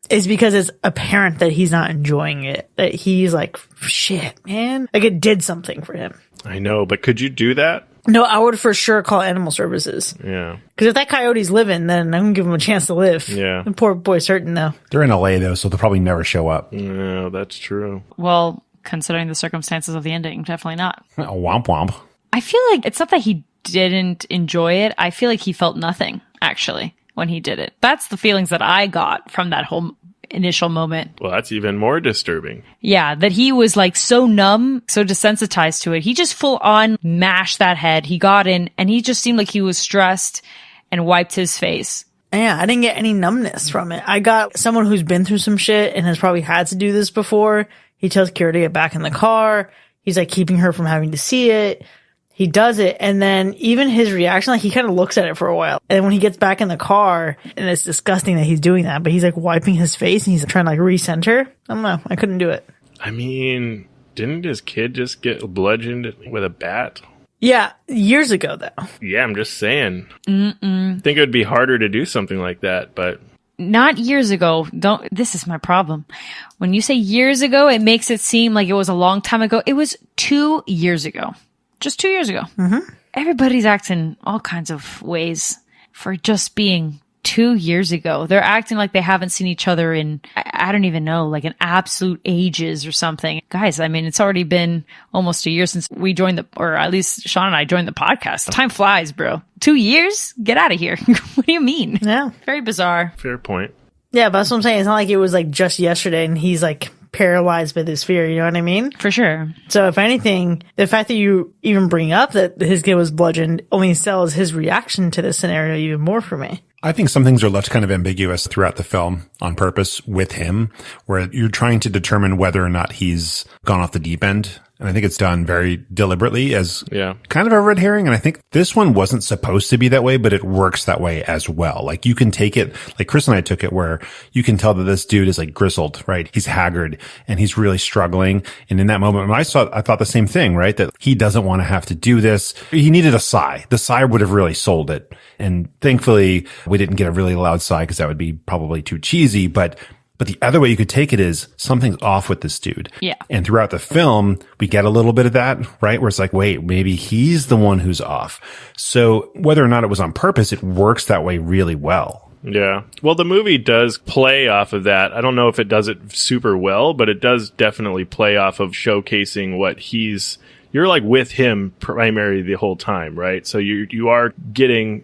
is because it's apparent that he's not enjoying it. That he's like, shit, man. Like it did something for him. I know, but could you do that? No, I would for sure call animal services. Yeah. Because if that coyote's living, then I'm going to give him a chance to live. Yeah. The poor boy's hurting though. They're in LA though, so they'll probably never show up. No, that's true. Well, considering the circumstances of the ending, definitely not. Oh, womp womp. I feel like it's not that he didn't enjoy it. I feel like he felt nothing, actually, when he did it. That's the feelings that I got from that whole initial moment. Well, that's even more disturbing. Yeah, that he was like so numb, so desensitized to it. He just full on mashed that head. He got in and he just seemed like he was stressed and wiped his face. Yeah, I didn't get any numbness from it. I got someone who's been through some shit and has probably had to do this before. He tells Kira to get back in the car. He's like keeping her from having to see it. He does it, and then even his reaction, like he kind of looks at it for a while. And when he gets back in the car, and it's disgusting that he's doing that, but he's like wiping his face and he's trying to like recenter. I don't know. I couldn't do it. I mean, didn't his kid just get bludgeoned with a bat? Yeah, years ago though. Yeah, I'm just saying. I think it would be harder to do something like that, but... Not years ago. This is my problem. When you say years ago, it makes it seem like it was a long time ago. It was 2 years ago. Just 2 years ago. Mm-hmm. Everybody's acting all kinds of ways for just being 2 years ago. They're acting like they haven't seen each other in, I don't even know, like an absolute ages or something. Guys, I mean, it's already been almost a year since we joined or at least Sean and I joined the podcast. Time flies, bro. 2 years? Get out of here. What do you mean? Yeah. Very bizarre. Fair point. Yeah, but that's what I'm saying. It's not like it was like just yesterday and he's like paralyzed by this fear, you know what I mean? For sure. So if anything, the fact that you even bring up that his kid was bludgeoned only sells his reaction to this scenario even more for me. I think some things are left kind of ambiguous throughout the film on purpose with him, where you're trying to determine whether or not he's gone off the deep end. And I think it's done very deliberately as kind of a red herring. And I think this one wasn't supposed to be that way, but it works that way as well. Like you can take it, like Chris and I took it, where you can tell that this dude is like grizzled, right? He's haggard and he's really struggling. And in that moment, when I thought the same thing, right? That he doesn't want to have to do this. He needed a sigh. The sigh would have really sold it. And thankfully we didn't get a really loud sigh because that would be probably too cheesy, but the other way you could take it is something's off with this dude. Yeah. And throughout the film, we get a little bit of that, right? Where it's like, wait, maybe he's the one who's off. So whether or not it was on purpose, it works that way really well. Yeah. Well, the movie does play off of that. I don't know if it does it super well, but it does definitely play off of showcasing what you're like with him primarily the whole time, right? So you're getting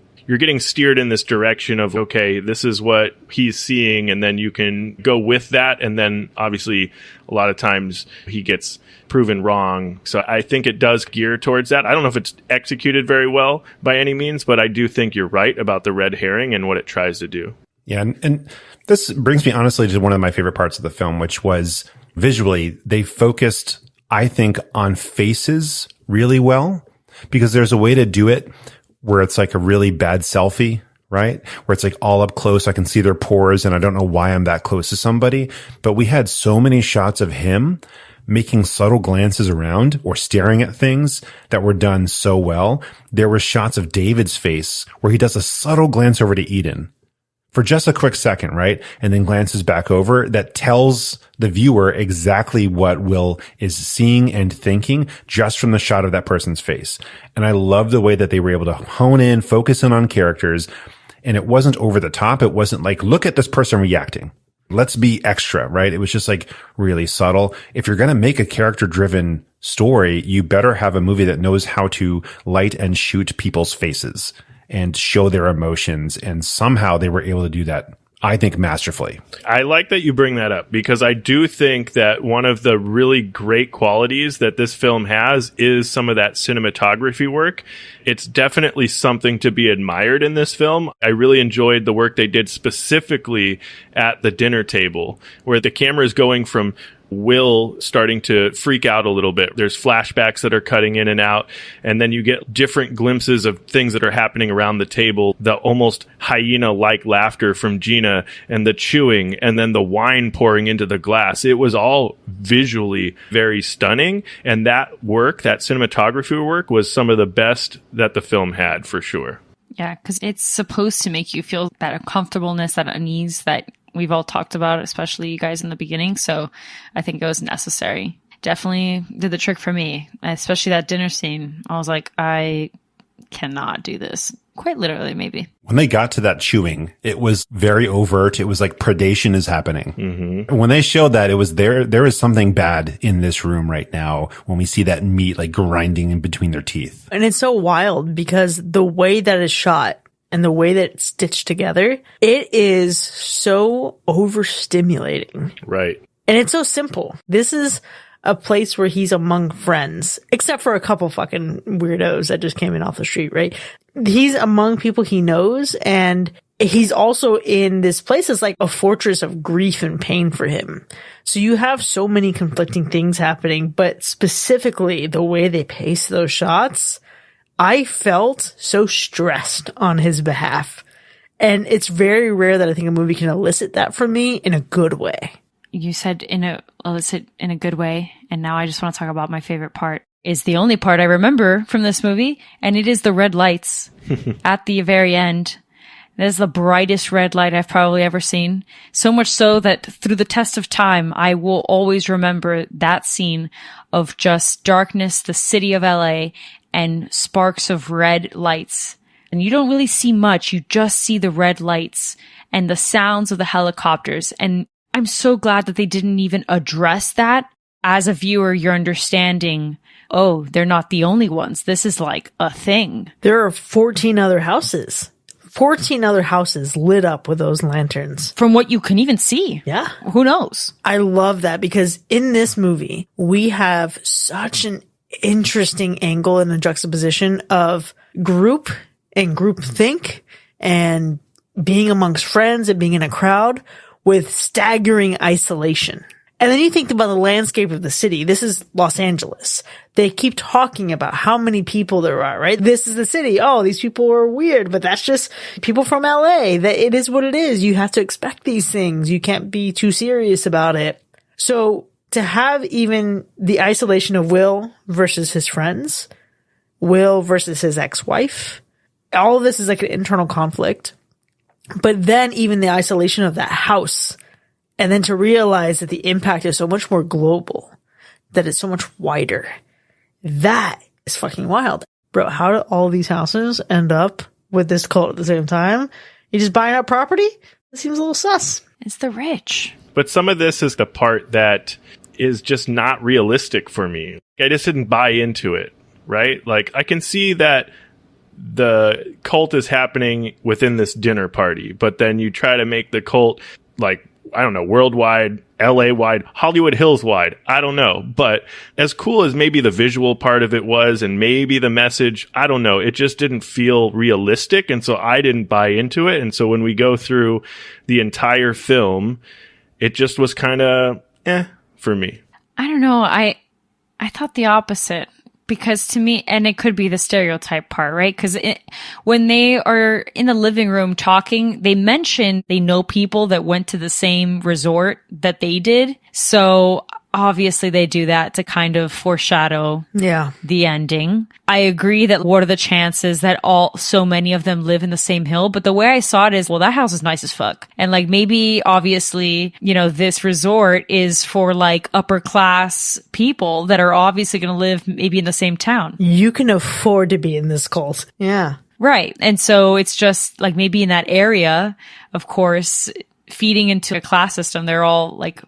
steered in this direction of, okay, this is what he's seeing, and then you can go with that. And then obviously a lot of times he gets proven wrong. So I think it does gear towards that. I don't know if it's executed very well by any means, but I do think you're right about the red herring and what it tries to do. Yeah. And this brings me honestly to one of my favorite parts of the film, which was visually, they focused, I think, on faces really well, because there's a way to do it where it's like a really bad selfie, right? Where it's like all up close. I can see their pores and I don't know why I'm that close to somebody. But we had so many shots of him making subtle glances around or staring at things that were done so well. There were shots of David's face where he does a subtle glance over to Eden for just a quick second, right? And then glances back over, that tells the viewer exactly what Will is seeing and thinking just from the shot of that person's face. And I love the way that they were able to hone in, focus in on characters. And it wasn't over the top. It wasn't like, look at this person reacting. Let's be extra, right? It was just like really subtle. If you're going to make a character driven story, you better have a movie that knows how to light and shoot people's faces and show their emotions. And somehow they were able to do that, I think, masterfully. I like that you bring that up because I do think that one of the really great qualities that this film has is some of that cinematography work. It's definitely something to be admired in this film. I really enjoyed the work they did specifically at the dinner table, where the camera is going from Will starting to freak out a little bit. There's flashbacks that are cutting in and out, and then you get different glimpses of things that are happening around the table, the almost hyena-like laughter from Gina, and the chewing, and then the wine pouring into the glass. It was all visually very stunning, and that work, that cinematography work, was some of the best that the film had, for sure. Yeah, because it's supposed to make you feel that uncomfortableness, that unease that we've all talked about, especially you guys in the beginning. So I think it was necessary. Definitely did the trick for me, especially that dinner scene. I was like, I cannot do this. Quite literally, maybe. When they got to that chewing, it was very overt. It was like predation is happening. Mm-hmm. When they showed that, it was there is something bad in this room right now when we see that meat like grinding in between their teeth. And it's so wild because the way that it's shot and the way that it's stitched together, it is so overstimulating. Right. And it's so simple. This is a place where he's among friends, except for a couple fucking weirdos that just came in off the street, right? He's among people he knows, and he's also in this place that's like a fortress of grief and pain for him. So you have so many conflicting things happening, but specifically the way they pace those shots, I felt so stressed on his behalf. And it's very rare that I think a movie can elicit that from me in a good way. You said elicit in a good way. And now I just want to talk about my favorite part. Is the only part I remember from this movie. And it is the red lights at the very end. That is the brightest red light I've probably ever seen. So much so that through the test of time, I will always remember that scene of just darkness, the city of LA, and sparks of red lights. And you don't really see much. You just see the red lights and the sounds of the helicopters. And I'm so glad that they didn't even address that. As a viewer, you're understanding, oh, they're not the only ones. This is like a thing. There are 14 other houses. 14 other houses lit up with those lanterns. From what you can even see. Yeah. Who knows? I love that because in this movie, we have such an interesting angle and a juxtaposition of group and groupthink and being amongst friends and being in a crowd with staggering isolation. And then you think about the landscape of the city. This is Los Angeles. They keep talking about how many people there are, right? This is the city. Oh, these people are weird, but that's just people from LA. That it is what it is. You have to expect these things. You can't be too serious about it. So to have even the isolation of Will versus his friends, Will versus his ex-wife, all of this is like an internal conflict. But then even the isolation of that house, and then to realize that the impact is so much more global, that it's so much wider. That is fucking wild. Bro, how do all these houses end up with this cult at the same time? You just buying up property? It seems a little sus. It's the rich. But some of this is the part that is just not realistic for me. I just didn't buy into it, right? Like, I can see that the cult is happening within this dinner party, but then you try to make the cult, like, I don't know, worldwide, LA-wide, Hollywood Hills-wide. I don't know. But as cool as maybe the visual part of it was and maybe the message, I don't know. It just didn't feel realistic. And so I didn't buy into it. And so when we go through the entire film, it just was kind of for me. I don't know. I thought the opposite. Because to me, and it could be the stereotype part, right? Because when they are in the living room talking, they mention they know people that went to the same resort that they did. So obviously they do that to kind of foreshadow the ending. I agree that what are the chances that so many of them live in the same hill? But the way I saw it is, well, that house is nice as fuck. And like, maybe obviously, this resort is for like upper class people that are obviously going to live maybe in the same town. You can afford to be in this cult. Yeah. Right. And so it's just like, maybe in that area, of course, feeding into a class system, they're all like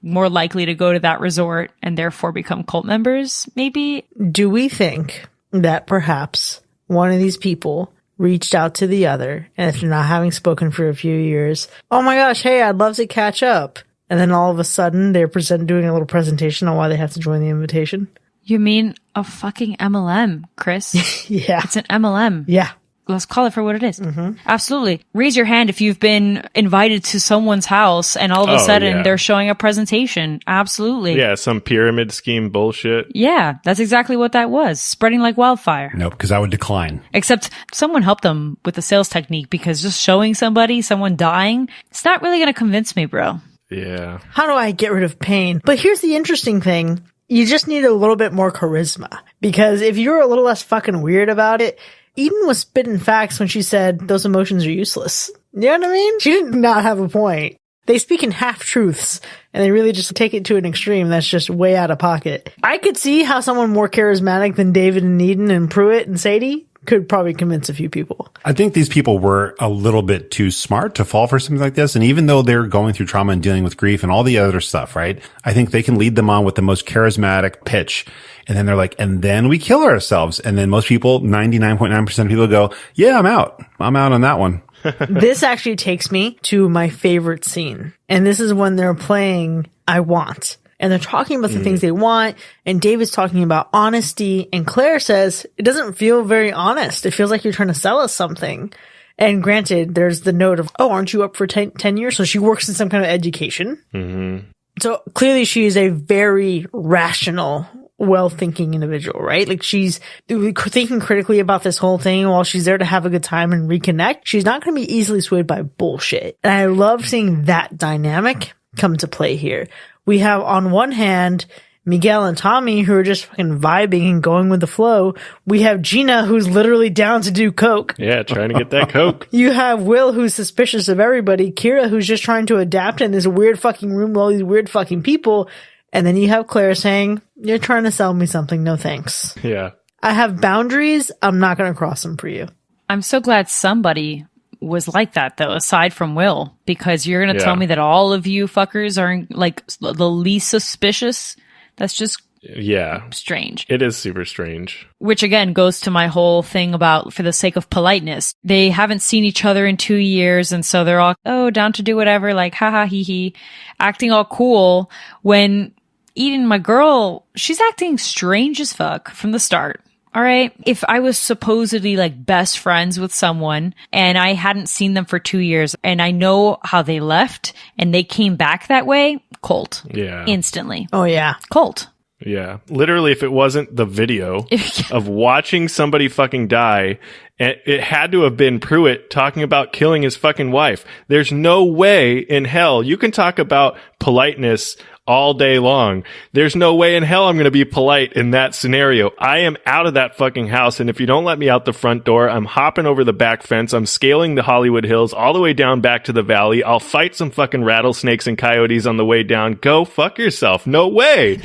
more likely to go to that resort and therefore become cult members, maybe. Do we think that perhaps one of these people reached out to the other, and if they're not having spoken for a few years, oh my gosh, hey, I'd love to catch up. And then all of a sudden they're doing a little presentation on why they have to join the invitation? You mean a fucking MLM, Chris? Yeah. It's an MLM. Yeah. Let's call it for what it is. Mm-hmm. Absolutely. Raise your hand if you've been invited to someone's house and all of a sudden they're showing a presentation. Absolutely. Yeah, some pyramid scheme bullshit. Yeah, that's exactly what that was. Spreading like wildfire. Nope, because I would decline. Except someone helped them with the sales technique, because just showing someone dying, it's not really going to convince me, bro. Yeah. How do I get rid of pain? But here's the interesting thing. You just need a little bit more charisma. Because if you're a little less fucking weird about it, Eden was spitting facts when she said those emotions are useless. You know what I mean? She did not have a point. They speak in half-truths, and they really just take it to an extreme that's just way out of pocket. I could see how someone more charismatic than David and Eden and Pruitt and Sadie could probably convince a few people. I think these people were a little bit too smart to fall for something like this. And even though they're going through trauma and dealing with grief and all the other stuff, right? I think they can lead them on with the most charismatic pitch. And then they're like, and then we kill ourselves. And then most people, 99.9% of people go, yeah, I'm out. I'm out on that one. This actually takes me to my favorite scene. And this is when they're playing I Want. And they're talking about the things they want. And David's talking about honesty. And Claire says, it doesn't feel very honest. It feels like you're trying to sell us something. And granted, there's the note of, oh, aren't you up for 10 years? So she works in some kind of education. Mm-hmm. So clearly she is a very rational, well-thinking individual, right? Like, she's thinking critically about this whole thing while she's there to have a good time and reconnect. She's not going to be easily swayed by bullshit. And I love seeing that dynamic come to play here. We have on one hand Miguel and Tommy, who are just fucking vibing and going with the flow. We have Gina, who's literally down to do coke. Yeah, trying to get that coke. You have Will, who's suspicious of everybody. Kira, who's just trying to adapt in this weird fucking room with all these weird fucking people. And then you have Claire saying, you're trying to sell me something. No thanks. Yeah. I have boundaries. I'm not going to cross them for you. I'm so glad somebody was like that, though, aside from Will, because you're going to tell me that all of you fuckers are like the least suspicious. That's just strange. It is super strange. Which again goes to my whole thing about for the sake of politeness. They haven't seen each other in 2 years, and so they're all, down to do whatever, like haha hee hee, acting all cool, when Eden, my girl, she's acting strange as fuck from the start. All right. If I was supposedly like best friends with someone and I hadn't seen them for 2 years and I know how they left and they came back that way, cult. Yeah. Instantly. Oh, yeah. Cult. Yeah. Literally, if it wasn't the video of watching somebody fucking die, it had to have been Pruitt talking about killing his fucking wife. There's no way in hell you can talk about politeness all day long. There's no way in hell I'm going to be polite in that scenario. I am out of that fucking house, and if you don't let me out the front door, I'm hopping over the back fence. I'm scaling the Hollywood Hills all the way down back to the valley. I'll fight some fucking rattlesnakes and coyotes on the way down. Go fuck yourself. No way.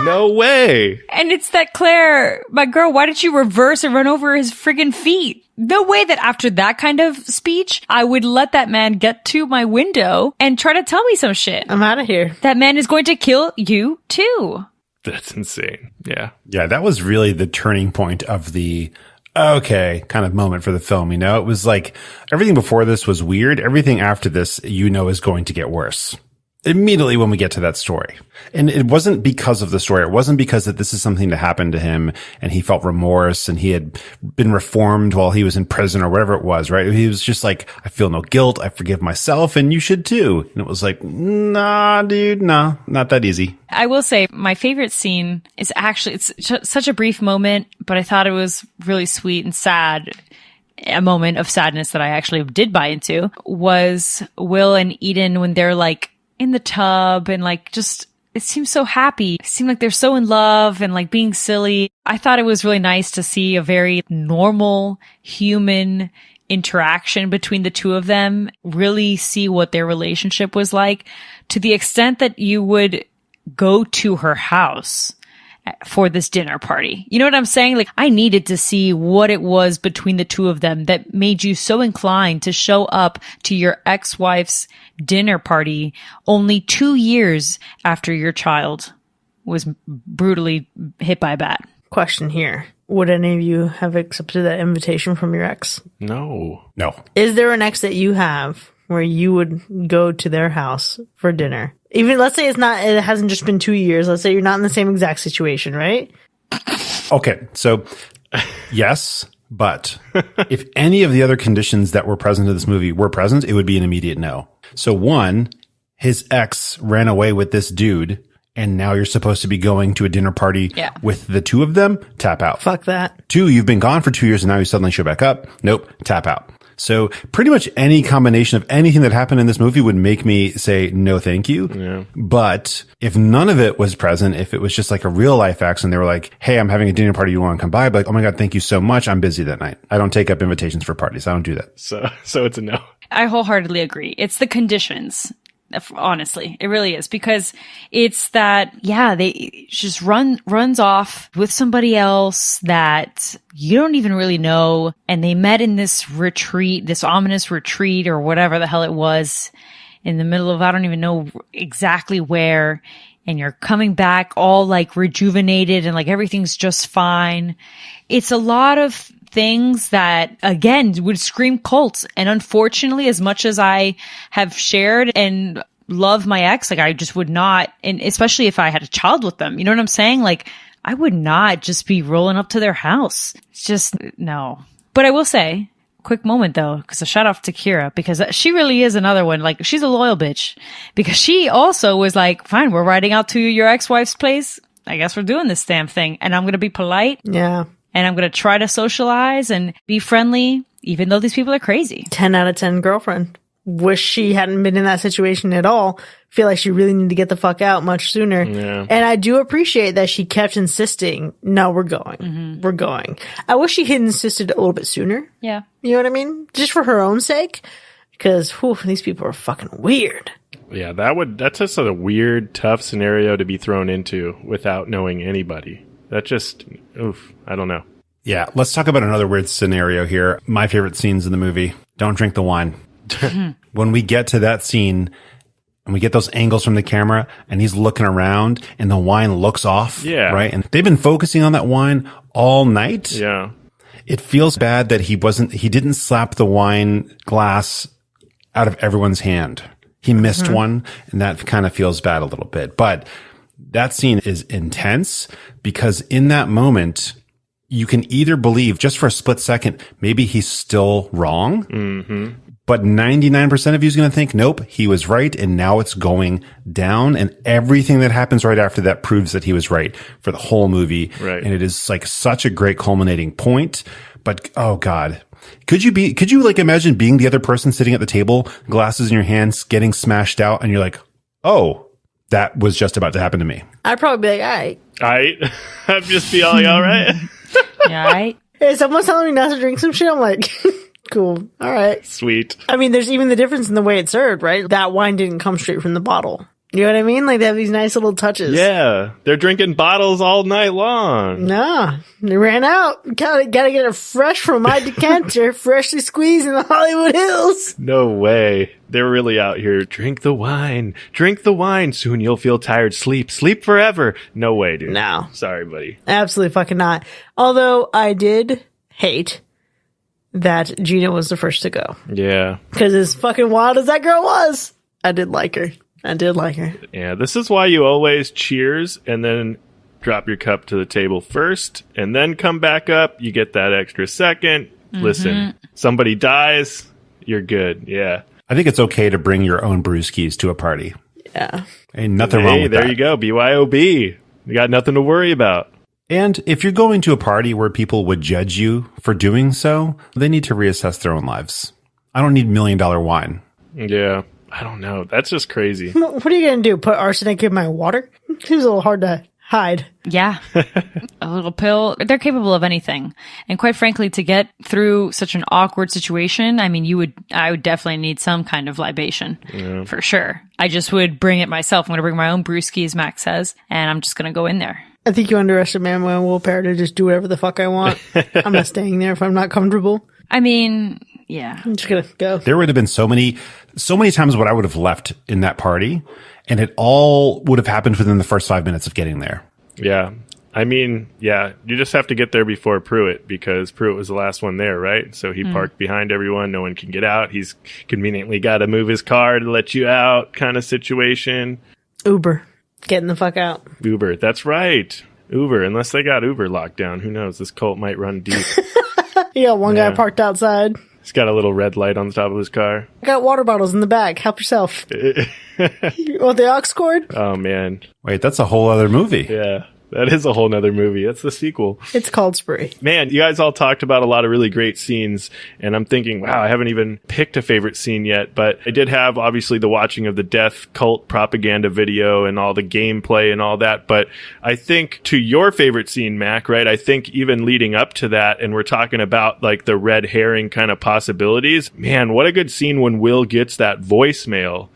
No way. And it's that Claire, my girl, why did you reverse and run over his friggin' feet? No way that after that kind of speech, I would let that man get to my window and try to tell me some shit. I'm out of here. That man is going to kill you too. That's insane. Yeah. Yeah, that was really the turning point of the okay kind of moment for the film. You know, it was like everything before this was weird. Everything after this, is going to get worse. Immediately when we get to that story. And it wasn't because of the story. It wasn't because that this is something that happened to him and he felt remorse and he had been reformed while he was in prison or whatever it was, right? He was just like, I feel no guilt. I forgive myself and you should too. And it was like, nah, dude, nah, not that easy. I will say my favorite scene is actually, it's such a brief moment, but I thought it was really sweet and sad. A moment of sadness that I actually did buy into was Will and Eden when they're like, in the tub and like just it seems so happy. It seemed like they're so in love and like being silly. I thought it was really nice to see a very normal human interaction between the two of them, really see what their relationship was like, to the extent that you would go to her house for this dinner party. You know what I'm saying? Like, I needed to see what it was between the two of them that made you so inclined to show up to your ex-wife's dinner party only 2 years after your child was brutally hit by a bat. Question here. Would any of you have accepted that invitation from your ex? No. Is there an ex that you have where you would go to their house for dinner? Even, let's say it hasn't just been 2 years. Let's say you're not in the same exact situation, right? Okay, so yes, but if any of the other conditions that were present in this movie were present, it would be an immediate no. So one, his ex ran away with this dude, and now you're supposed to be going to a dinner party with the two of them? Tap out. Fuck that. Two, you've been gone for 2 years and now you suddenly show back up? Nope, tap out. So pretty much any combination of anything that happened in this movie would make me say, no, thank you. Yeah. But if none of it was present, if it was just like a real life accident, they were like, hey, I'm having a dinner party. You want to come by? I'd be like, oh my God, thank you so much. I'm busy that night. I don't take up invitations for parties. I don't do that. So it's a no. I wholeheartedly agree. It's the conditions. Honestly, it really is, because it's that, they just runs off with somebody else that you don't even really know. And they met in this retreat, this ominous retreat or whatever the hell it was, in the middle of, I don't even know exactly where. And you're coming back all like rejuvenated and like everything's just fine. It's a lot of things that, again, would scream cult. And unfortunately, as much as I have shared and love my ex, like, I just would not, and especially if I had a child with them, you know what I'm saying? Like, I would not just be rolling up to their house. It's just, no. But I will say, quick moment though, because a shout out to Kira, because she really is another one. Like, she's a loyal bitch, because she also was like, fine, we're riding out to your ex-wife's place. I guess we're doing this damn thing. And I'm going to be polite. Yeah. And I'm going to try to socialize and be friendly, even though these people are crazy. 10 out of 10 girlfriend. Wish she hadn't been in that situation at all. Feel like she really needed to get the fuck out much sooner. Yeah. And I do appreciate that she kept insisting, no, we're going. Mm-hmm. We're going. I wish she had insisted a little bit sooner. Yeah. You know what I mean? Just for her own sake. Because, these people are fucking weird. Yeah, that's just a weird, tough scenario to be thrown into without knowing anybody. That just, I don't know. Yeah, let's talk about another weird scenario here. My favorite scenes in the movie. Don't drink the wine. When we get to that scene and we get those angles from the camera and he's looking around and the wine looks off. Yeah. Right. And they've been focusing on that wine all night. Yeah. It feels bad that he didn't slap the wine glass out of everyone's hand. He missed one, and that kind of feels bad a little bit. But that scene is intense because in that moment, you can either believe just for a split second, maybe he's still wrong. Mm-hmm. But 99% of you is going to think, nope, he was right. And now it's going down. And everything that happens right after that proves that he was right for the whole movie. Right. And it is like such a great culminating point. But, oh God, could you like imagine being the other person sitting at the table, glasses in your hands, getting smashed out, and you're like, oh, that was just about to happen to me. I'd probably be like, all right. I'd just be all right. Yeah, right? Hey, someone's telling me not to drink some shit. I'm like, cool. All right. Sweet. I mean, there's even the difference in the way it's served, right? That wine didn't come straight from the bottle. You know what I mean? Like, they have these nice little touches. Yeah. They're drinking bottles all night long. No, they ran out. Gotta get it fresh from my decanter, freshly squeezed in the Hollywood Hills. No way. They're really out here. Drink the wine. Drink the wine. Soon you'll feel tired. Sleep. Sleep forever. No way, dude. No. Sorry, buddy. Absolutely fucking not. Although I did hate that Gina was the first to go. Yeah. Because as fucking wild as that girl was, I did like her. Yeah, this is why you always cheers and then drop your cup to the table first and then come back up. You get that extra second. Mm-hmm. Listen, somebody dies, you're good. Yeah. I think it's okay to bring your own brewskis to a party. Yeah. Ain't nothing wrong with that. There you go. BYOB. You got nothing to worry about. And if you're going to a party where people would judge you for doing so, they need to reassess their own lives. I don't need $1 million wine. Yeah. I don't know. That's just crazy. What are you going to do? Put arsenic in my water? Seems a little hard to hide. Yeah. A little pill. They're capable of anything. And quite frankly, to get through such an awkward situation, I mean, I would definitely need some kind of libation for sure. I just would bring it myself. I'm going to bring my own brewski, as Max says, and I'm just going to go in there. I think you underestimate my willpower to just do whatever the fuck I want. I'm not staying there if I'm not comfortable. I mean, yeah. I'm just going to go. There would have been so many times what I would have left in that party, and it all would have happened within the first 5 minutes of getting there. Yeah. I mean, yeah, you just have to get there before Pruitt, because Pruitt was the last one there, right? So he parked behind everyone. No one can get out. He's conveniently got to move his car to let you out kind of situation. Uber. Getting the fuck out. Uber. That's right. Uber. Unless they got Uber locked down. Who knows? This cult might run deep. You got one guy parked outside. He's got a little red light on the top of his car. I got water bottles in the back. Help yourself. You want the aux cord? Oh, man. Wait, that's a whole other movie. Yeah. That is a whole nother movie. That's the sequel. It's called Spree. Man, you guys all talked about a lot of really great scenes, and I'm thinking, wow, I haven't even picked a favorite scene yet, but I did have, obviously, the watching of the death cult propaganda video and all the gameplay and all that, but I think to your favorite scene, Mac, right, I think even leading up to that, and we're talking about, like, the red herring kind of possibilities, man, what a good scene when Will gets that voicemail,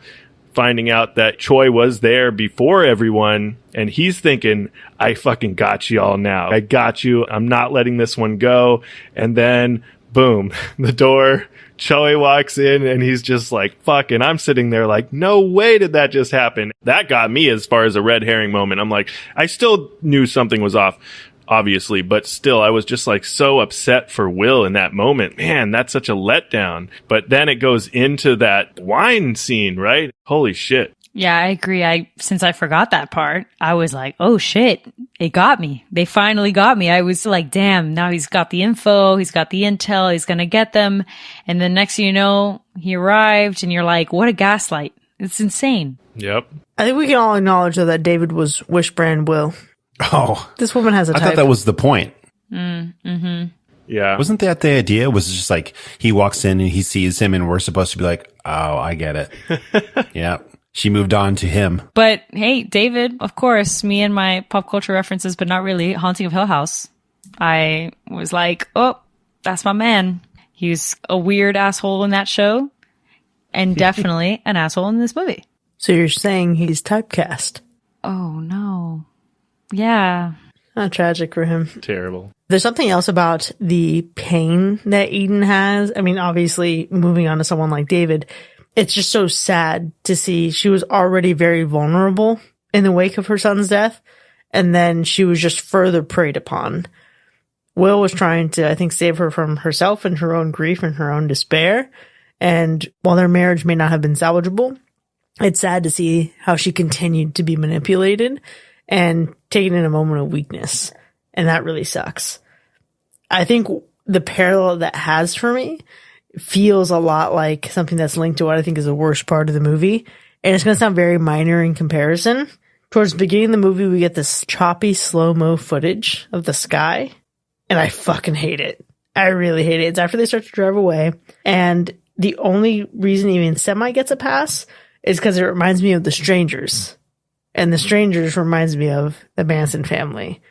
finding out that Choi was there before everyone, and he's thinking, I fucking got you all now. I got you. I'm not letting this one go. And then, boom, the door, Choi walks in, and he's just like, fuck, and I'm sitting there like, no way did that just happen. That got me as far as a red herring moment. I'm like, I still knew something was off, obviously, but still, I was just like so upset for Will in that moment. Man, that's such a letdown. But then it goes into that wine scene, right? Holy shit. Yeah, I agree. Since I forgot that part, I was like, oh shit, it got me. They finally got me. I was like, damn, now he's got the info, he's got the intel, he's going to get them. And then next thing you know, he arrived and you're like, what a gaslight. It's insane. Yep. I think we can all acknowledge, though, that David was Wishbrand Will. Oh. This woman has a type. I thought that was the point. Yeah. Wasn't that the idea? Was it just like he walks in and he sees him and we're supposed to be like, oh, I get it. Yeah. She moved on to him. But hey, David, of course, me and my pop culture references, but not really. Haunting of Hill House. I was like, oh, that's my man. He's a weird asshole in that show and definitely an asshole in this movie. So you're saying he's typecast? Oh, no. Yeah. Not tragic for him. Terrible. There's something else about the pain that Eden has. I mean, obviously, moving on to someone like David, it's just so sad to see she was already very vulnerable in the wake of her son's death, and then she was just further preyed upon. Will was trying to, I think, save her from herself and her own grief and her own despair. And while their marriage may not have been salvageable, it's sad to see how she continued to be manipulated and taken in a moment of weakness. And that really sucks. I think the parallel that has for me feels a lot like something that's linked to what I think is the worst part of the movie. And it's going to sound very minor in comparison. Towards the beginning of the movie, we get this choppy, slow-mo footage of the sky. And I fucking hate it. I really hate it. It's after they start to drive away. And the only reason even semi gets a pass is because it reminds me of The Strangers. And The Strangers reminds me of the Manson family.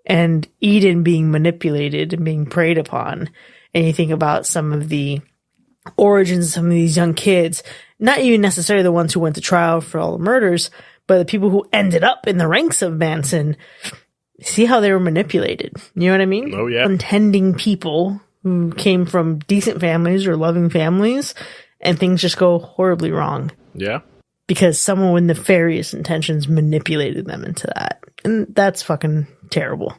And Eden being manipulated and being preyed upon. And you think about some of the origins of some of these young kids, not even necessarily the ones who went to trial for all the murders, but the people who ended up in the ranks of Manson. See how they were manipulated. You know what I mean? Oh, yeah. Untending people who came from decent families or loving families, and things just go horribly wrong. Yeah. Because someone with nefarious intentions manipulated them into that. And that's fucking terrible.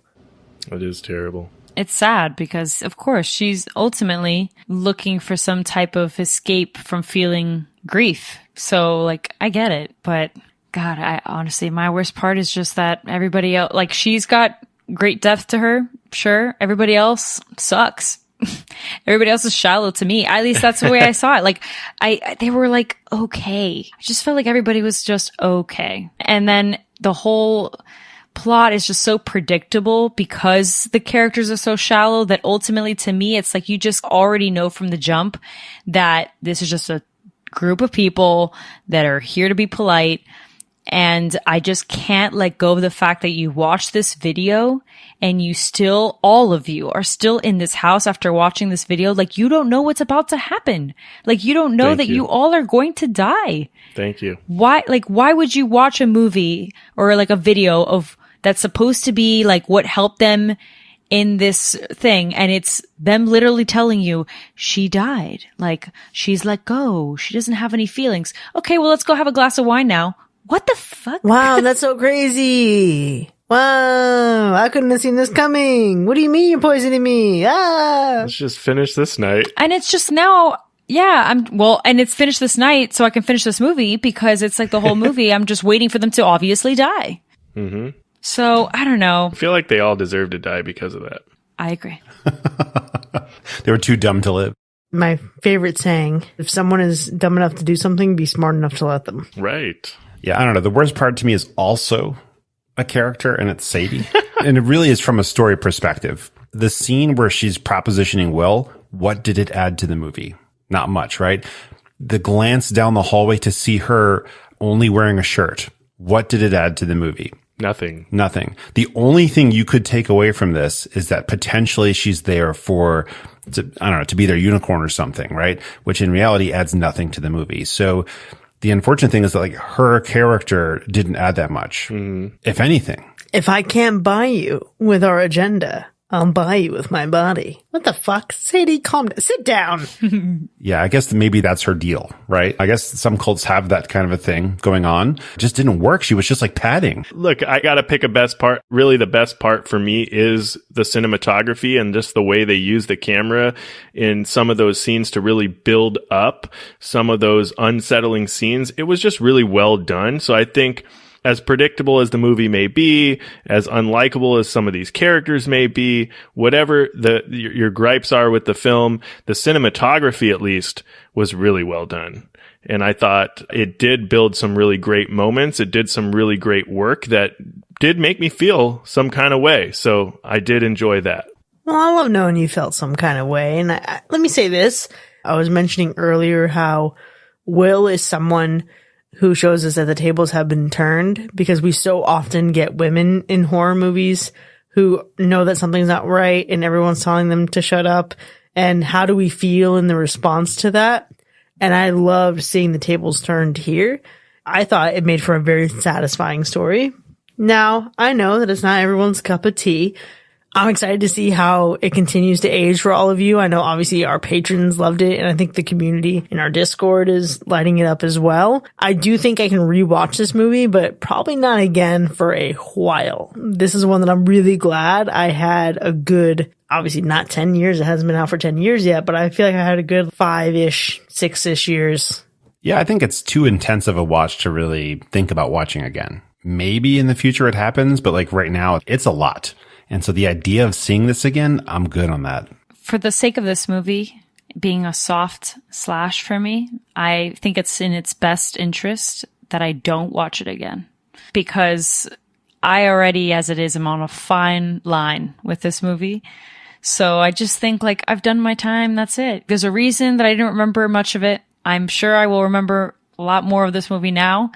It is terrible. It's sad because, of course, she's ultimately looking for some type of escape from feeling grief. So, like, I get it. But, God, I honestly, my worst part is just that everybody else, like, she's got great depth to her. Sure. Everybody else sucks. Everybody else is shallow to me. At least that's the way I saw it. Like, they were like, okay. I just felt like everybody was just okay. And then the whole plot is just so predictable because the characters are so shallow that ultimately to me, it's like you just already know from the jump that this is just a group of people that are here to be polite. And I just can't let go of the fact that you watch this video and you still, all of you are still in this house after watching this video. Like, you don't know what's about to happen. Like, you don't know that you all are going to die. Thank you. Why would you watch a movie or like a video of that's supposed to be like what helped them in this thing, and it's them literally telling you she died, like she's let go, she doesn't have any feelings. Okay, well, let's go have a glass of wine now. What the fuck? Wow, that's so crazy. Wow, I couldn't have seen this coming. What do you mean you're poisoning me? Ah. Let's just finish this night. And it's just now, yeah, and it's finished this night so I can finish this movie, because it's like the whole movie, I'm just waiting for them to obviously die. Mm-hmm. So, I don't know. I feel like they all deserve to die because of that. I agree. They were too dumb to live. My favorite saying, if someone is dumb enough to do something, be smart enough to let them. Right. Yeah, I don't know. The worst part to me is also a character, and it's Sadie. And it really is from a story perspective. The scene where she's propositioning Will, what did it add to the movie? Not much, right? The glance down the hallway to see her only wearing a shirt, what did it add to the movie? Nothing. The only thing you could take away from this is that potentially she's there to be their unicorn or something, right? Which in reality adds nothing to the movie. So the unfortunate thing is that like her character didn't add that much, if anything. If I can't buy you with our agenda, I'll buy you with my body. What the fuck? Sadie, calm down. Sit down. Yeah, I guess maybe that's her deal, right? I guess some cults have that kind of a thing going on. It just didn't work. She was just like padding. Look, I got to pick a best part. Really, the best part for me is the cinematography and just the way they use the camera in some of those scenes to really build up some of those unsettling scenes. It was just really well done. So I think, as predictable as the movie may be, as unlikable as some of these characters may be, whatever your gripes are with the film, the cinematography at least was really well done. And I thought it did build some really great moments. It did some really great work that did make me feel some kind of way. So I did enjoy that. Well, I love knowing you felt some kind of way. And let me say this. I was mentioning earlier how Will is someone who shows us that the tables have been turned, because we so often get women in horror movies who know that something's not right and everyone's telling them to shut up. And how do we feel in the response to that? And I loved seeing the tables turned here. I thought it made for a very satisfying story. Now, I know that it's not everyone's cup of tea. I'm excited to see how it continues to age for all of you. I know obviously our patrons loved it, and I think the community in our Discord is lighting it up as well. I do think I can rewatch this movie, but probably not again for a while. This is one that I'm really glad I had a good, obviously not 10 years. It hasn't been out for 10 years yet, but I feel like I had a good 5-ish, 6-ish years. Yeah, I think it's too intense of a watch to really think about watching again. Maybe in the future it happens, but like right now, it's a lot. And so the idea of seeing this again, I'm good on that. For the sake of this movie being a soft slash for me, I think it's in its best interest that I don't watch it again, because I already, as it is, am on a fine line with this movie. So I just think like I've done my time. That's it. There's a reason that I didn't remember much of it. I'm sure I will remember a lot more of this movie now.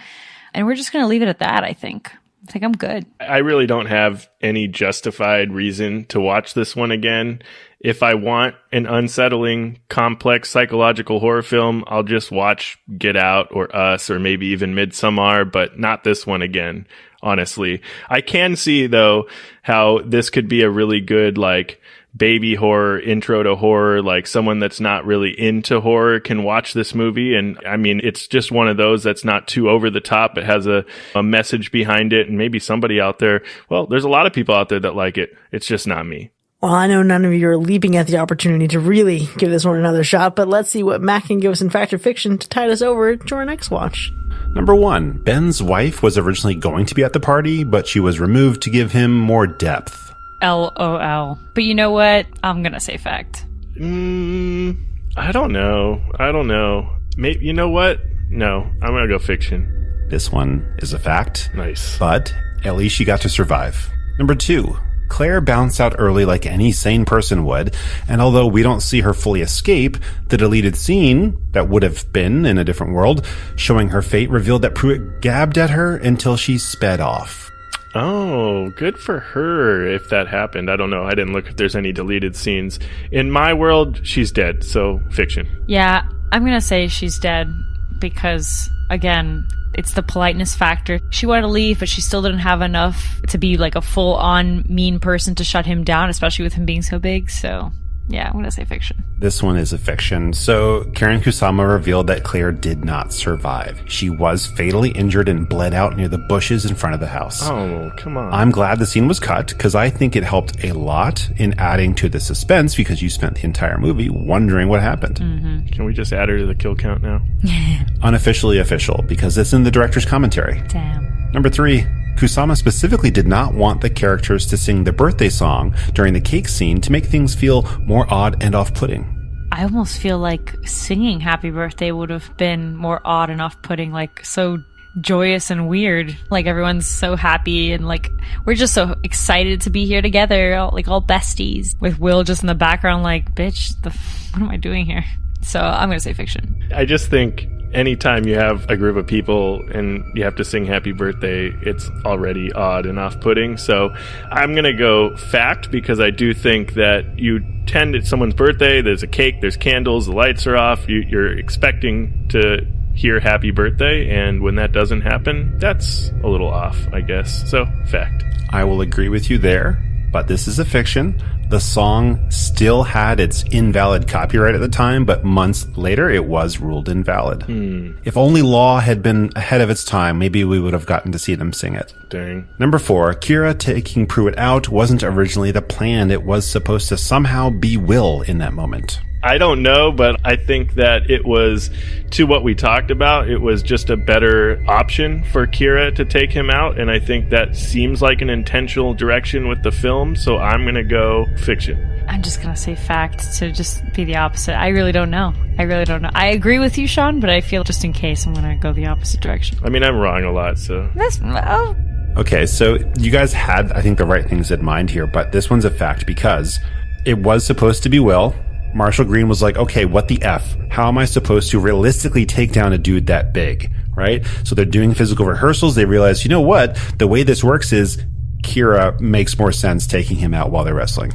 And we're just going to leave it at that, I think. I think I'm good. I really don't have any justified reason to watch this one again. If I want an unsettling, complex psychological horror film, I'll just watch Get Out or Us or maybe even Midsommar, but not this one again, honestly. I can see, though, how this could be a really good, like, baby horror, intro to horror, like someone that's not really into horror can watch this movie. And I mean, it's just one of those that's not too over the top. It has a message behind it, and maybe somebody out there, well, there's a lot of people out there that like it. It's just not me. Well, I know none of you are leaping at the opportunity to really give this one another shot, but let's see what Matt can give us in Fact or Fiction to tide us over to our next watch. Number 1, Ben's wife was originally going to be at the party, but she was removed to give him more depth. LOL. But you know what? I'm going to say fact. I don't know. Maybe, you know what? No, I'm going to go fiction. This one is a fact. Nice. But at least she got to survive. Number 2, Claire bounced out early like any sane person would, and although we don't see her fully escape, the deleted scene that would have been in a different world showing her fate revealed that Pruitt gabbed at her until she sped off. Oh, good for her if that happened. I don't know. I didn't look if there's any deleted scenes. In my world, she's dead, so fiction. Yeah, I'm going to say she's dead because, again, it's the politeness factor. She wanted to leave, but she still didn't have enough to be like a full-on mean person to shut him down, especially with him being so big. So, yeah, I'm going to say fiction. This one is a fiction. So, Karen Kusama revealed that Claire did not survive. She was fatally injured and bled out near the bushes in front of the house. Oh, come on. I'm glad the scene was cut because I think it helped a lot in adding to the suspense because you spent the entire movie wondering what happened. Mm-hmm. Can we just add her to the kill count now? Unofficially official because it's in the director's commentary. Damn. Number 3. Kusama specifically did not want the characters to sing the birthday song during the cake scene to make things feel more odd and off-putting. I almost feel like singing Happy Birthday would have been more odd and off-putting, like so joyous and weird. Like everyone's so happy and like we're just so excited to be here together, all besties, with Will just in the background like, bitch, what am I doing here? So I'm going to say fiction. I just think anytime you have a group of people and you have to sing happy birthday, it's already odd and off-putting. So I'm going to go fact because I do think that you tend at someone's birthday, there's a cake, there's candles, the lights are off, you're expecting to hear happy birthday, and when that doesn't happen, that's a little off, I guess. So fact. I will agree with you there, but this is a fiction. The song still had its invalid copyright at the time, but months later it was ruled invalid. If only law had been ahead of its time, maybe we would have gotten to see them sing it. Dang. Number 4, Kira taking Pruitt out wasn't originally the plan. It was supposed to somehow be Will in that moment. I don't know, but I think that it was, to what we talked about, it was just a better option for Kira to take him out, and I think that seems like an intentional direction with the film, so I'm going to go fiction. I'm just going to say fact to just be the opposite. I really don't know. I agree with you, Sean, but I feel just in case I'm going to go the opposite direction. I mean, I'm wrong a lot, so... Okay, so you guys had, I think, the right things in mind here, but this one's a fact because it was supposed to be Will. Marshall Green was like, okay, what the F? How am I supposed to realistically take down a dude that big, right? So they're doing physical rehearsals. They realize, you know what? The way this works is Kira makes more sense taking him out while they're wrestling.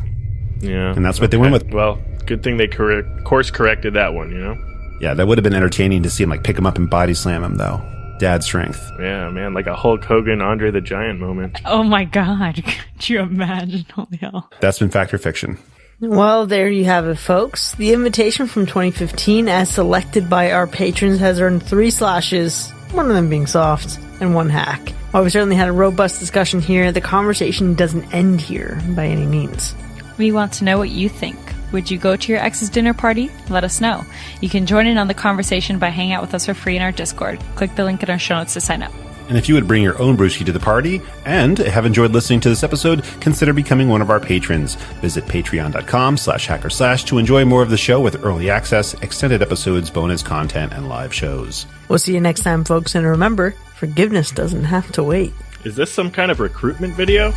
Yeah. And that's what they went with. Well, good thing they course corrected that one, you know? Yeah, that would have been entertaining to see him like pick him up and body slam him though. Dad strength. Yeah, man, like a Hulk Hogan, Andre the Giant moment. Oh my God. Could you imagine? Holy hell. That's been fact or fiction. Well, there you have it, folks. The invitation from 2015, as selected by our patrons, has earned 3 slashes, one of them being soft, and 1 hack. While we certainly had a robust discussion here, the conversation doesn't end here by any means. We want to know what you think. Would you go to your ex's dinner party? Let us know. You can join in on the conversation by hanging out with us for free in our Discord. Click the link in our show notes to sign up. And if you would bring your own brewski to the party and have enjoyed listening to this episode, consider becoming one of our patrons. Visit patreon.com/hackerslash to enjoy more of the show with early access, extended episodes, bonus content, and live shows. We'll see you next time, folks, and remember, forgiveness doesn't have to wait. Is this some kind of recruitment video?